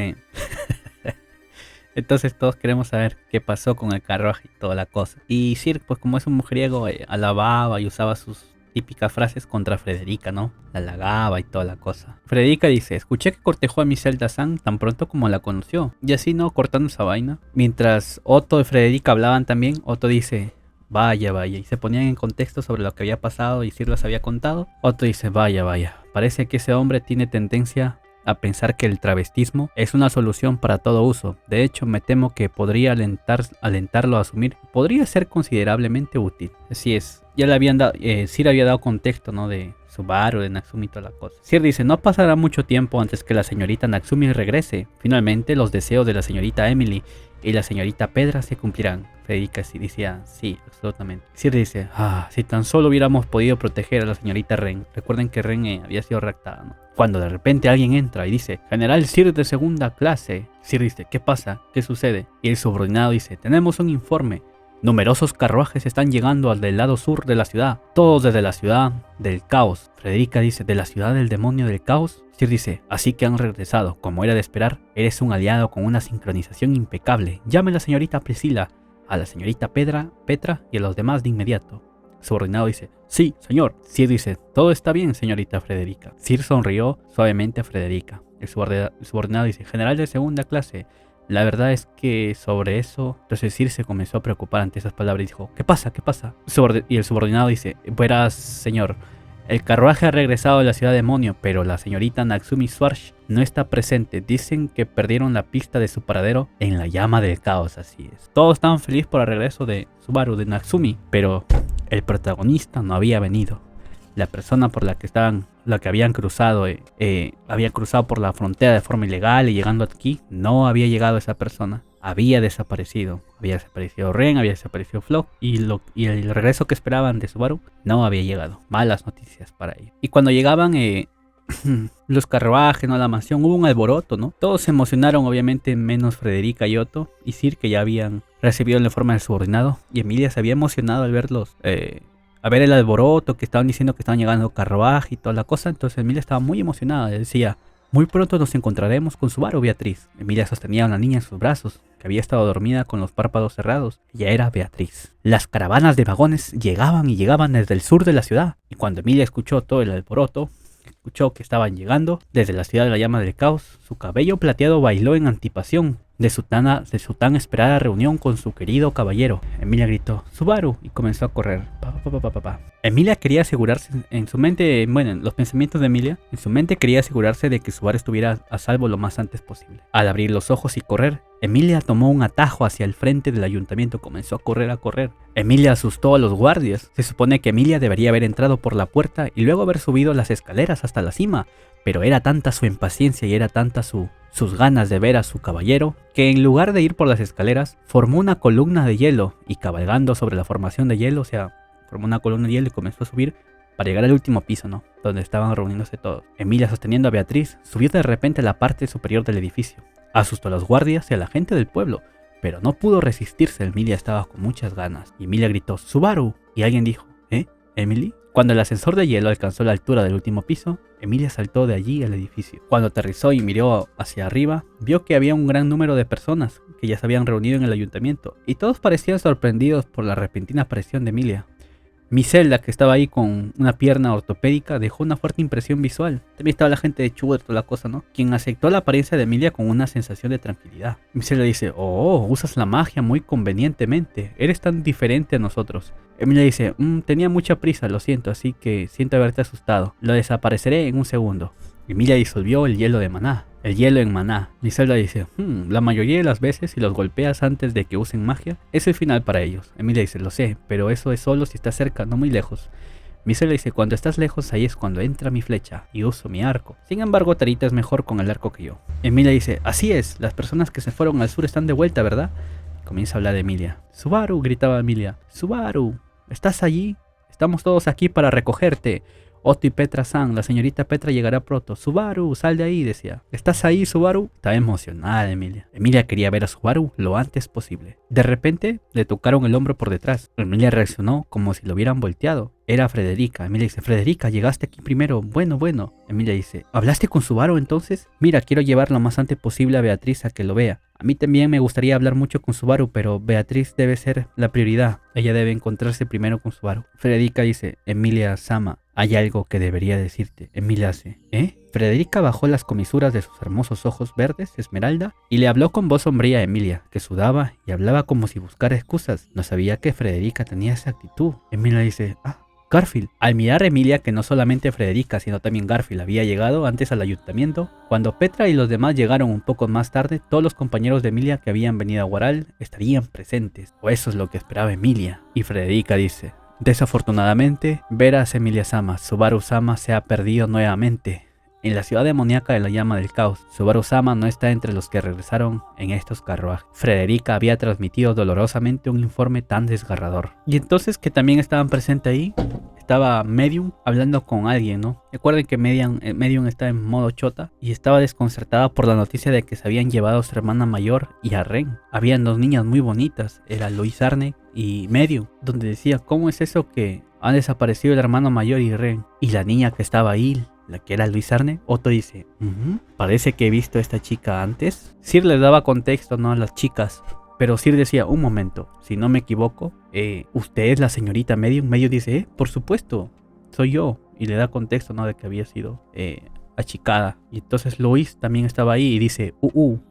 entonces todos queremos saber qué pasó con el carruaje y toda la cosa. Y Sir, pues como es un mujeriego, alababa y usaba sus típicas frases contra Frederica, ¿no? La halagaba y toda la cosa. Frederica dice, escuché que cortejó a mi Zelda-san tan pronto como la conoció. Y así, ¿no? Cortando esa vaina. Mientras Otto y Frederica hablaban también, Otto dice, vaya, vaya. Y se ponían en contexto sobre lo que había pasado y Sir las había contado. Otto dice, vaya, vaya. Parece que ese hombre tiene tendencia a pensar que el travestismo es una solución para todo uso. De hecho, me temo que podría alentarlo a asumir. Podría ser considerablemente útil. Así es. Ya le habían dado, Sir había dado contexto, ¿no? De Subaru, de Natsumi y toda la cosa. Sir dice, no pasará mucho tiempo antes que la señorita Natsumi regrese. Finalmente, los deseos de la señorita Emily y la señorita Pedra se cumplirán. Frederica sí decía, sí, absolutamente. Sir dice, si tan solo hubiéramos podido proteger a la señorita Ren. Recuerden que Ren había sido raptada, ¿no? Cuando de repente alguien entra y dice, General Sir de segunda clase. Sir dice, ¿qué pasa? ¿Qué sucede? Y el subordinado dice, tenemos un informe. Numerosos carruajes están llegando al del lado sur de la ciudad, todos desde la ciudad del caos. Frederica dice, ¿de la ciudad del demonio del caos? Sir dice, así que han regresado, como era de esperar, eres un aliado con una sincronización impecable. Llame a la señorita Priscila, a la señorita Petra y a los demás de inmediato. El subordinado dice, sí, señor. Sir dice, todo está bien, señorita Frederica. Sir sonrió suavemente a Frederica. El subordinado dice, general de segunda clase, la verdad es que sobre eso, entonces Sir se comenzó a preocupar ante esas palabras y dijo, ¿qué pasa? ¿Qué pasa? Y el subordinado dice, verás, señor, el carruaje ha regresado de la ciudad demonio, pero la señorita Natsumi Swarsh no está presente. Dicen que perdieron la pista de su paradero en la llama del caos, así es. Todos estaban felices por el regreso de Subaru, de Natsumi, pero el protagonista no había venido. La persona por la que habían cruzado por la frontera de forma ilegal y llegando aquí, no había llegado esa persona. Había desaparecido. Había desaparecido Ren, había desaparecido Flock y el regreso que esperaban de Subaru no había llegado. Malas noticias para ellos. Y cuando llegaban los carruajes, ¿no? A la mansión, hubo un alboroto, ¿no? Todos se emocionaron, obviamente, menos Frederica y Otto y Sir, que ya habían recibido el informe del subordinado. Y Emilia se había emocionado al verlos. A ver el alboroto, que estaban diciendo que estaban llegando carruaje y toda la cosa. Entonces Emilia estaba muy emocionada. Decía, muy pronto nos encontraremos con Subaru, Beatriz. Emilia sostenía a una niña en sus brazos, que había estado dormida con los párpados cerrados. Ella era Beatriz. Las caravanas de vagones llegaban y llegaban desde el sur de la ciudad. Y cuando Emilia escuchó todo el alboroto, escuchó que estaban llegando desde la ciudad de la llama del caos, su cabello plateado bailó en anticipación de su tan esperada reunión con su querido caballero. Emilia gritó, Subaru, y comenzó a correr. Emilia quería asegurarse en su mente, en los pensamientos de Emilia, en su mente quería asegurarse de que Subaru estuviera a salvo lo más antes posible. Al abrir los ojos y correr, Emilia tomó un atajo hacia el frente del ayuntamiento, comenzó a correr. Emilia asustó a los guardias. Se supone que Emilia debería haber entrado por la puerta y luego haber subido las escaleras hasta la cima, pero era tanta su impaciencia y era tanta sus ganas de ver a su caballero, que en lugar de ir por las escaleras, formó una columna de hielo y cabalgando sobre la formación de hielo, formó una columna de hielo y comenzó a subir para llegar al último piso, ¿no? Donde estaban reuniéndose todos. Emilia, sosteniendo a Beatriz, subió de repente a la parte superior del edificio. Asustó a los guardias y a la gente del pueblo, pero no pudo resistirse. Emilia estaba con muchas ganas. Y Emilia gritó, ¡Subaru! Y alguien dijo, ¿Emily? Cuando el ascensor de hielo alcanzó la altura del último piso, Emilia saltó de allí al edificio. Cuando aterrizó y miró hacia arriba, vio que había un gran número de personas que ya se habían reunido en el ayuntamiento, y todos parecían sorprendidos por la repentina aparición de Emilia. Mi celda, que estaba ahí con una pierna ortopédica, dejó una fuerte impresión visual. También estaba la gente de Chuber, toda la cosa, ¿no? Quien aceptó la apariencia de Emilia con una sensación de tranquilidad. Mi celda dice, oh, usas la magia muy convenientemente. Eres tan diferente a nosotros. Emilia dice, tenía mucha prisa, lo siento, así que siento haberte asustado. Lo desapareceré en un segundo. Emilia disolvió el hielo de maná. El hielo en maná. Mi celda dice, la mayoría de las veces si los golpeas antes de que usen magia, es el final para ellos. Emilia dice, lo sé, pero eso es solo si estás cerca, no muy lejos. Mi celda dice, cuando estás lejos ahí es cuando entra mi flecha y uso mi arco. Sin embargo, Tarita es mejor con el arco que yo. Emilia dice, así es, las personas que se fueron al sur están de vuelta, ¿verdad? Comienza a hablar de Emilia. Subaru, gritaba Emilia. Subaru, ¿estás allí? Estamos todos aquí para recogerte. Otto y Petra-san, la señorita Petra llegará pronto. Subaru, sal de ahí, decía. ¿Estás ahí, Subaru? Estaba emocionada Emilia. Emilia quería ver a Subaru lo antes posible. De repente, le tocaron el hombro por detrás. Emilia reaccionó como si lo hubieran volteado. Era Frederica. Emilia dice, Frederica, llegaste aquí primero. Bueno. Emilia dice, ¿hablaste con Subaru entonces? Mira, quiero llevar lo más antes posible a Beatriz a que lo vea. A mí también me gustaría hablar mucho con Subaru, pero Beatriz debe ser la prioridad. Ella debe encontrarse primero con Subaru. Frederica dice, Emilia-sama, hay algo que debería decirte. Emilia hace, ¿eh? Frederica bajó las comisuras de sus hermosos ojos verdes, esmeralda, y le habló con voz sombría a Emilia, que sudaba y hablaba como si buscara excusas. No sabía que Frederica tenía esa actitud. Emilia dice, Garfield. Al mirar a Emilia que no solamente Frederica sino también Garfield había llegado antes al ayuntamiento, cuando Petra y los demás llegaron un poco más tarde, todos los compañeros de Emilia que habían venido a Guaral estarían presentes, o eso es lo que esperaba Emilia. Y Frederica dice, desafortunadamente, verás Emilia-sama, Subaru-sama se ha perdido nuevamente. En la ciudad demoníaca de la llama del caos, Subaru-sama no está entre los que regresaron en estos carruajes. Frederica había transmitido dolorosamente un informe tan desgarrador. Y entonces que también estaban presentes ahí, estaba Medium hablando con alguien, ¿no? Recuerden que Medium está en modo chota y estaba desconcertada por la noticia de que se habían llevado a su hermana mayor y a Ren. Habían dos niñas muy bonitas, era Luis Arne y Medium, donde decía, ¿cómo es eso que han desaparecido el hermano mayor y Ren? Y la niña que estaba ahí, la que era Luis Arne. Otto dice, parece que he visto a esta chica antes. Sir le daba contexto, ¿no?, a las chicas, pero Sir decía, un momento, si no me equivoco, ¿usted es la señorita Medium? Medium dice, por supuesto, soy yo. Y le da contexto, ¿no?, de que había sido achicada. Y entonces Luis también estaba ahí y dice,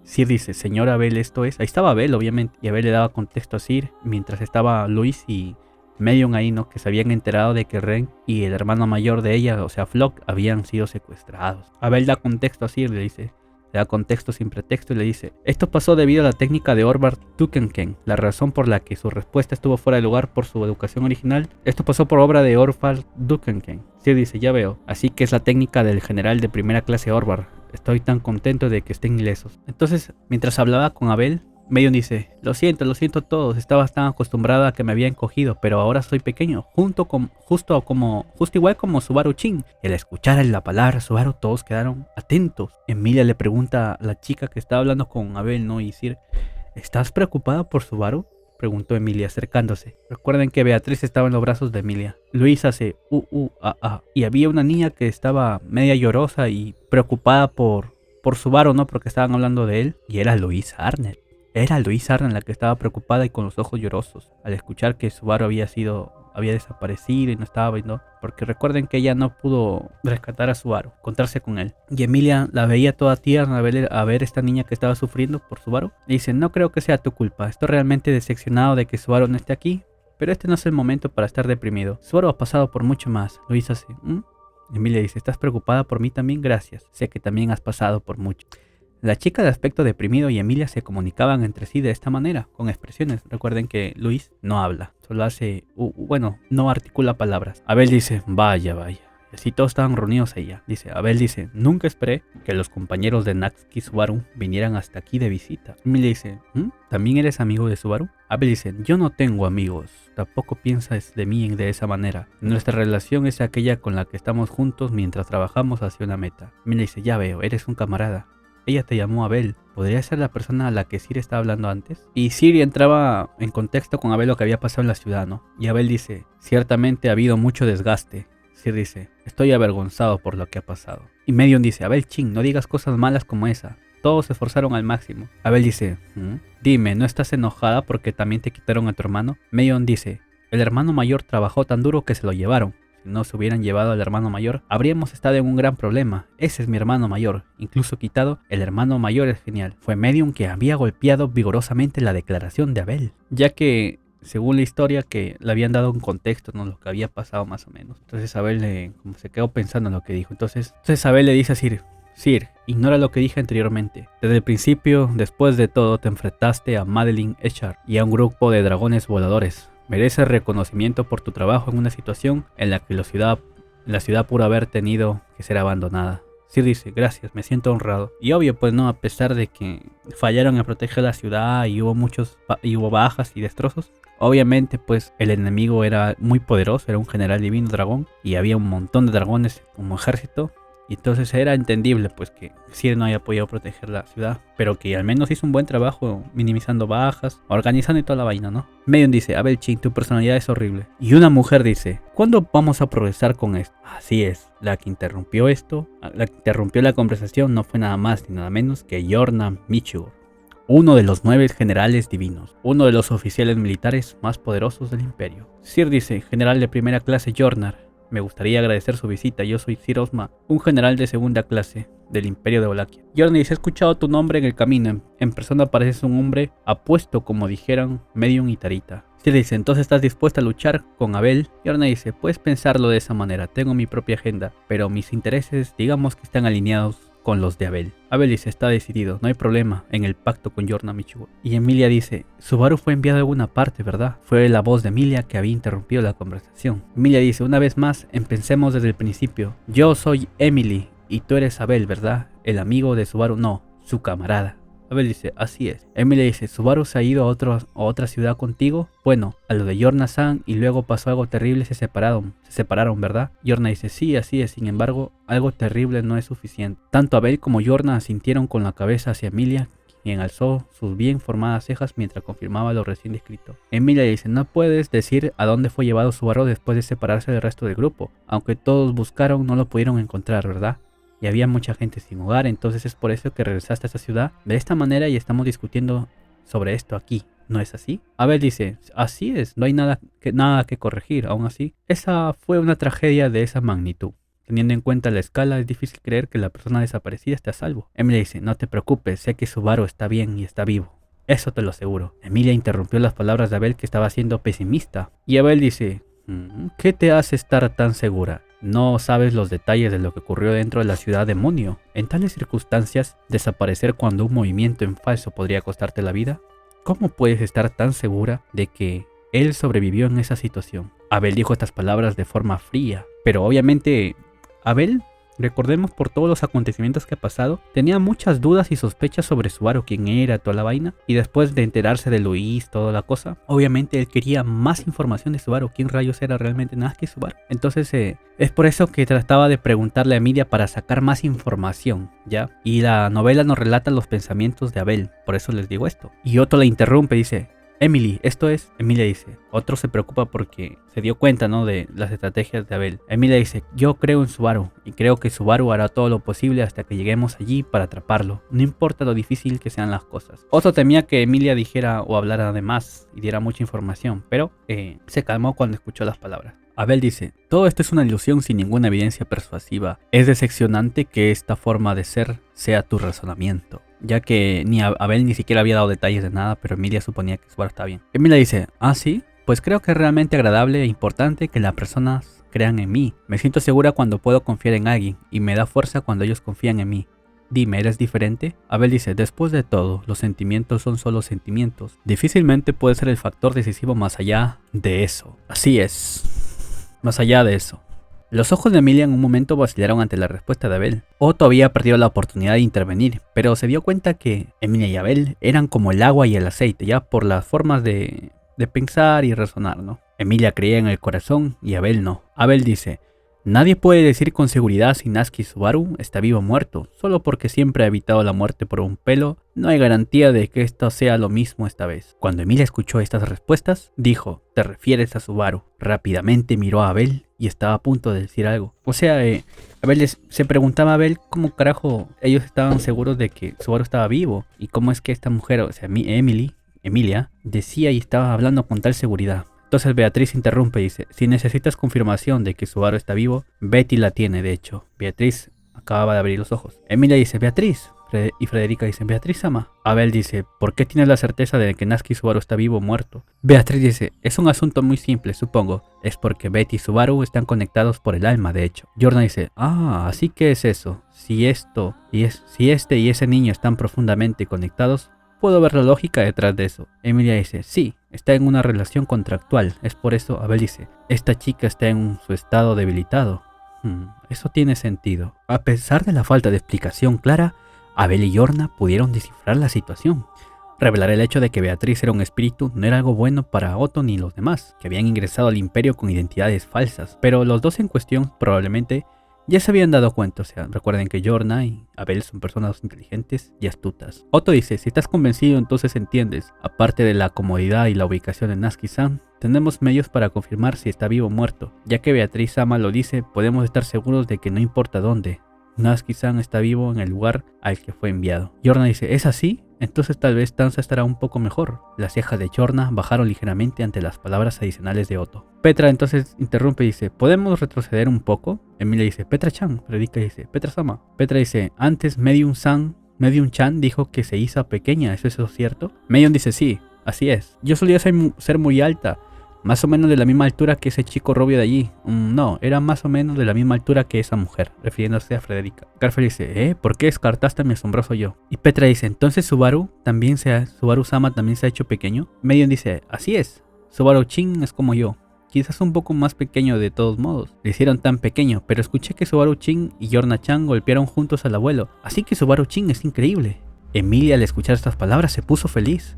Sir dice, señora Abel, esto es. Ahí estaba Abel, obviamente, y Abel le daba contexto a Sir mientras estaba Luis y Medium ahí, ¿no?, que se habían enterado de que Ren y el hermano mayor de ella, o sea Flock, habían sido secuestrados. Abel da contexto así, le dice, le da contexto sin pretexto y le dice, esto pasó debido a la técnica de Orvar Dukenken, la razón por la que su respuesta estuvo fuera de lugar por su educación original, esto pasó por obra de Orvar Dukenken. Sí, dice, ya veo, así que es la técnica del general de primera clase Orvar, estoy tan contento de que estén ilesos. Entonces, mientras hablaba con Abel, Medium dice, lo siento a todos, estaba tan acostumbrada a que me habían cogido, pero ahora soy pequeño, justo igual como Subaru-chin. Y al escuchar la palabra Subaru, todos quedaron atentos. Emilia le pregunta a la chica que estaba hablando con Abel, ¿no? Y decir, ¿estás preocupada por Subaru? Preguntó Emilia acercándose. Recuerden que Beatriz estaba en los brazos de Emilia. Luis hace y había una niña que estaba media llorosa y preocupada por Subaru, ¿no? Porque estaban hablando de él, y era Luis Arner. Era Luis Arne la que estaba preocupada y con los ojos llorosos al escuchar que Subaru había desaparecido y no estaba viendo, porque recuerden que ella no pudo rescatar a Subaru, encontrarse con él. Y Emilia la veía toda tierna a ver esta niña que estaba sufriendo por Subaru. Le dice, no creo que sea tu culpa, estoy realmente decepcionado de que Subaru no esté aquí, pero este no es el momento para estar deprimido. Subaru ha pasado por mucho más. Luis hace, Emilia dice, ¿estás preocupada por mí también? Gracias, sé que también has pasado por mucho. La chica de aspecto deprimido y Emilia se comunicaban entre sí de esta manera, con expresiones. Recuerden que Luis no habla, solo hace, no articula palabras. Abel dice, vaya. Y así todos estaban reunidos ella. Abel dice, nunca esperé que los compañeros de Natsuki Subaru vinieran hasta aquí de visita. Emilia dice, ¿también eres amigo de Subaru? Abel dice, yo no tengo amigos, tampoco piensas de mí de esa manera. Nuestra relación es aquella con la que estamos juntos mientras trabajamos hacia una meta. Emilia dice, ya veo, eres un camarada. Ella te llamó Abel. ¿Podría ser la persona a la que Siri estaba hablando antes? Y Siri entraba en contexto con Abel lo que había pasado en la ciudad, ¿no? Y Abel dice, ciertamente ha habido mucho desgaste. Siri dice, estoy avergonzado por lo que ha pasado. Y Medium dice, Abel chin, no digas cosas malas como esa. Todos se esforzaron al máximo. Abel dice, dime, ¿no estás enojada porque también te quitaron a tu hermano? Medium dice, el hermano mayor trabajó tan duro que se lo llevaron. Si no se hubieran llevado al hermano mayor, habríamos estado en un gran problema. Ese es mi hermano mayor. Incluso quitado, el hermano mayor es genial. Fue Medium que había golpeado vigorosamente la declaración de Abel, ya que según la historia que le habían dado un contexto, ¿no? Lo que había pasado más o menos. Entonces Abel como se quedó pensando en lo que dijo. Entonces Abel le dice a Sir, ignora lo que dije anteriormente. Desde el principio, después de todo, te enfrentaste a Madeline Echard y a un grupo de dragones voladores. Mereces reconocimiento por tu trabajo en una situación en la que la ciudad pudo haber tenido que ser abandonada. Sir dice, gracias, me siento honrado. Y obvio, pues no, a pesar de que fallaron en proteger la ciudad y hubo bajas y destrozos, obviamente pues el enemigo era muy poderoso, era un general divino dragón y había un montón de dragones como ejército. Y entonces era entendible pues que Sir no haya podido proteger la ciudad, pero que al menos hizo un buen trabajo minimizando bajas, organizando y toda la vaina, ¿no? Medium dice, Abel Chin, tu personalidad es horrible. Y una mujer dice, ¿cuándo vamos a progresar con esto? Así es, la que interrumpió la conversación no fue nada más ni nada menos que Yorna Michigor, uno de los 9 generales divinos, uno de los oficiales militares más poderosos del imperio. Sir dice, general de primera clase Yornar, me gustaría agradecer su visita. Yo soy Sir Osma, un general de segunda clase del Imperio de Wallachia. Yorna dice, he escuchado tu nombre en el camino. En persona pareces un hombre apuesto, como dijeran Medium y Tarita. Sir dice, entonces estás dispuesta a luchar con Abel. Yorna dice, puedes pensarlo de esa manera. Tengo mi propia agenda, pero mis intereses, digamos que están alineados con los de Abel. Abel dice, está decidido, no hay problema en el pacto con Yorna Michigor. Y Emilia dice, Subaru fue enviado a alguna parte, ¿verdad? Fue la voz de Emilia que había interrumpido la conversación. Emilia dice, una vez más, empecemos desde el principio. Yo soy Emily y tú eres Abel, ¿verdad? El amigo de Subaru, no, su camarada. Abel dice, así es. Emilia dice, ¿Subaru se ha ido a otra ciudad contigo? Bueno, a lo de Yorna-san y luego pasó algo terrible, se separaron, ¿verdad? Yorna dice, sí, así es, sin embargo, algo terrible no es suficiente. Tanto Abel como Yorna asintieron con la cabeza hacia Emilia, quien alzó sus bien formadas cejas mientras confirmaba lo recién descrito. Emilia dice, no puedes decir a dónde fue llevado Subaru después de separarse del resto del grupo. Aunque todos buscaron, no lo pudieron encontrar, ¿verdad? Y había mucha gente sin hogar, entonces es por eso que regresaste a esta ciudad de esta manera y estamos discutiendo sobre esto aquí, ¿no es así? Abel dice, así es, no hay nada que corregir, aún así, esa fue una tragedia de esa magnitud. Teniendo en cuenta la escala, es difícil creer que la persona desaparecida esté a salvo. Emilia dice, no te preocupes, sé que Subaru está bien y está vivo. Eso te lo aseguro. Emilia interrumpió las palabras de Abel, que estaba siendo pesimista. Y Abel dice, ¿qué te hace estar tan segura? No sabes los detalles de lo que ocurrió dentro de la ciudad demonio. En tales circunstancias, desaparecer cuando un movimiento en falso podría costarte la vida. ¿Cómo puedes estar tan segura de que él sobrevivió en esa situación? Abel dijo estas palabras de forma fría, pero obviamente Abel, recordemos por todos los acontecimientos que ha pasado, tenía muchas dudas y sospechas sobre Subaru, quién era, toda la vaina. Y después de enterarse de Luis, toda la cosa, obviamente él quería más información de Subaru, quién rayos era realmente nada que Subaru. Entonces es por eso que trataba de preguntarle a Emilia para sacar más información, ¿ya? Y la novela nos relata los pensamientos de Abel, por eso les digo esto. Y Otto la interrumpe y dice, Emily, esto es. Emilia dice, otro se preocupa porque se dio cuenta, ¿no?, de las estrategias de Abel. Emilia dice, yo creo en Subaru y creo que Subaru hará todo lo posible hasta que lleguemos allí para atraparlo, no importa lo difícil que sean las cosas. Otto temía que Emilia dijera o hablara de más y diera mucha información, pero se calmó cuando escuchó las palabras. Abel dice, todo esto es una ilusión sin ninguna evidencia persuasiva. Es decepcionante que esta forma de ser sea tu razonamiento, ya que Abel ni siquiera había dado detalles de nada, pero Emilia suponía que Subaru estaba bien. Emilia dice, ¿ah, sí? Pues creo que es realmente agradable e importante que las personas crean en mí. Me siento segura cuando puedo confiar en alguien y me da fuerza cuando ellos confían en mí. Dime, ¿eres diferente? Abel dice, después de todo, los sentimientos son solo sentimientos. Difícilmente puede ser el factor decisivo más allá de eso. Así es. Más allá de eso. Los ojos de Emilia en un momento vacilaron ante la respuesta de Abel. Otto había perdido la oportunidad de intervenir, pero se dio cuenta que Emilia y Abel eran como el agua y el aceite, ya por las formas de pensar y razonar, ¿no? Emilia creía en el corazón y Abel no. Abel dice, nadie puede decir con seguridad si Natsuki Subaru está vivo o muerto. Solo porque siempre ha evitado la muerte por un pelo, no hay garantía de que esto sea lo mismo esta vez. Cuando Emilia escuchó estas respuestas, dijo, ¿te refieres a Subaru? Rápidamente miró a Abel y estaba a punto de decir algo. O sea, Abel se preguntaba a Abel cómo carajo ellos estaban seguros de que Subaru estaba vivo. Y cómo es que esta mujer, o sea, Emilia, decía y estaba hablando con tal seguridad. Entonces Beatriz interrumpe y dice, si necesitas confirmación de que Subaru está vivo, Betty la tiene de hecho. Beatriz acababa de abrir los ojos. Emilia dice, Beatriz. Y Frederica dice, Beatriz-sama. Abel dice, ¿por qué tienes la certeza de que Natsuki Subaru está vivo o muerto? Beatriz dice, es un asunto muy simple, supongo. Es porque Betty y Subaru están conectados por el alma, de hecho. Jordan dice, así que es eso. Si este y ese niño están profundamente conectados, puedo ver la lógica detrás de eso. Emilia dice, sí, está en una relación contractual. Es por eso, Abel dice, esta chica está en su estado debilitado. Eso tiene sentido. A pesar de la falta de explicación clara, Abel y Yorna pudieron descifrar la situación. Revelar el hecho de que Beatriz era un espíritu no era algo bueno para Otto ni los demás, que habían ingresado al imperio con identidades falsas, pero los dos en cuestión probablemente ya se habían dado cuenta. O sea, recuerden que Yorna y Abel son personas inteligentes y astutas. Otto dice, si estás convencido entonces entiendes. Aparte de la comodidad y la ubicación de Natsuki-san, tenemos medios para confirmar si está vivo o muerto. Ya que Beatriz-sama lo dice, podemos estar seguros de que no importa dónde, Natsuki-san está vivo en el lugar al que fue enviado. Yorna dice, ¿es así? Entonces tal vez Tanza estará un poco mejor. Las cejas de Yorna bajaron ligeramente ante las palabras adicionales de Otto. Petra entonces interrumpe y dice, ¿podemos retroceder un poco? Emilia dice, Petra-chan. Frederica dice, Petra-sama. Petra dice, antes Medium-chan dijo que se hizo pequeña, ¿es eso cierto? Medium dice, sí, así es. Yo solía ser muy alta. Más o menos de la misma altura que ese chico rubio de allí. No, era más o menos de la misma altura que esa mujer, refiriéndose a Frederica. Garfield dice, ¿por qué descartaste a mi asombroso yo? Y Petra dice, entonces Subaru-sama también se ha hecho pequeño. Medium dice, así es. Subaru-chin es como yo. Quizás un poco más pequeño de todos modos. Le hicieron tan pequeño, pero escuché que Subaru-chin y Yorna-chan golpearon juntos al abuelo. Así que Subaru-chin es increíble. Emilia al escuchar estas palabras se puso feliz.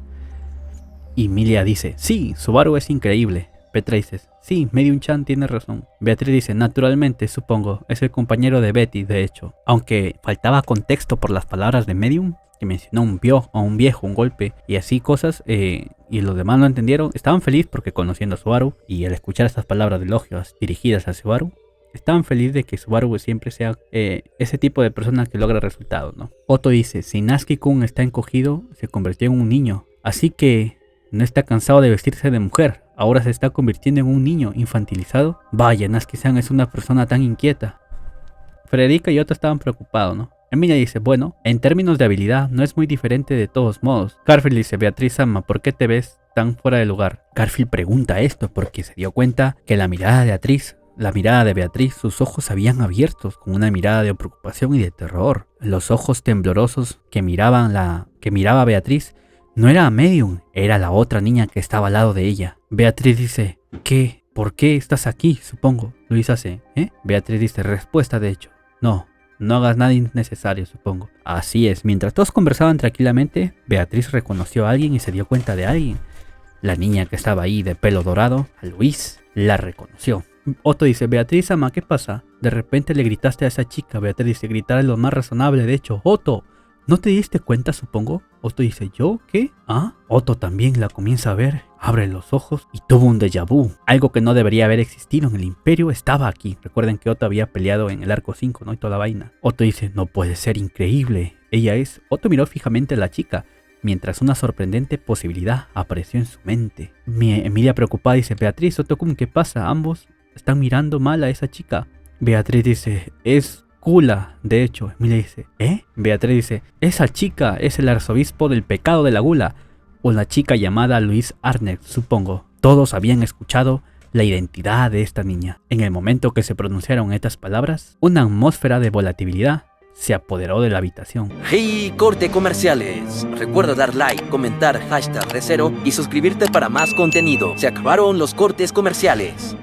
Y Emilia dice, sí, Subaru es increíble. Petra dice, sí, Medium-chan tiene razón. Beatriz dice, naturalmente, supongo, es el compañero de Betty, de hecho. Aunque faltaba contexto por las palabras de Medium, que mencionó un viejo, un golpe y así cosas, y los demás no entendieron. Estaban felices porque conociendo a Subaru y al escuchar estas palabras de elogios dirigidas a Subaru, estaban felices de que Subaru siempre sea ese tipo de persona que logra resultados, ¿no? Otto dice, si Natsuki-kun está encogido, se convirtió en un niño, así que no está cansado de vestirse de mujer, ahora se está convirtiendo en un niño infantilizado. Vaya, Natsuki-san es una persona tan inquieta. Frederica y Otto estaban preocupados, ¿no? Emilia dice, bueno, en términos de habilidad no es muy diferente de todos modos. Garfield dice, Beatriz-sama, ¿por qué te ves tan fuera de lugar? Garfield pregunta esto porque se dio cuenta que la mirada de Beatriz, sus ojos habían abiertos con una mirada de preocupación y de terror. Los ojos temblorosos que miraba a Beatriz no era a Medium, era la otra niña que estaba al lado de ella. Beatriz dice, ¿qué? ¿Por qué estás aquí? Supongo. Luis hace, Beatriz dice, respuesta de hecho. No hagas nada innecesario, supongo. Así es, mientras todos conversaban tranquilamente, Beatriz reconoció a alguien y se dio cuenta de alguien. La niña que estaba ahí de pelo dorado, a Luis, la reconoció. Otto dice, Beatriz-sama, ¿qué pasa? De repente le gritaste a esa chica. Beatriz dice, gritar es lo más razonable, de hecho. Otto, ¿no te diste cuenta, supongo? Otto dice, ¿yo? ¿Qué? Otto también la comienza a ver, abre los ojos y tuvo un déjà vu. Algo que no debería haber existido en el imperio estaba aquí. Recuerden que Otto había peleado en el arco 5, ¿no? Y toda la vaina. Otto dice, no puede ser, increíble. Ella es. Otto miró fijamente a la chica, mientras una sorprendente posibilidad apareció en su mente. Emilia preocupada dice, Beatriz, Otto-kun, ¿qué pasa? Ambos están mirando mal a esa chica. Beatriz dice, es Gula, de hecho. Emilia dice, Beatriz dice, esa chica es el arzobispo del pecado de la gula, o la chica llamada Luis Arnett, supongo. Todos habían escuchado la identidad de esta niña. En el momento que se pronunciaron estas palabras, una atmósfera de volatilidad se apoderó de la habitación. ¡Hey, corte comerciales! Recuerda dar like, comentar, #ReCero y suscribirte para más contenido. Se acabaron los cortes comerciales.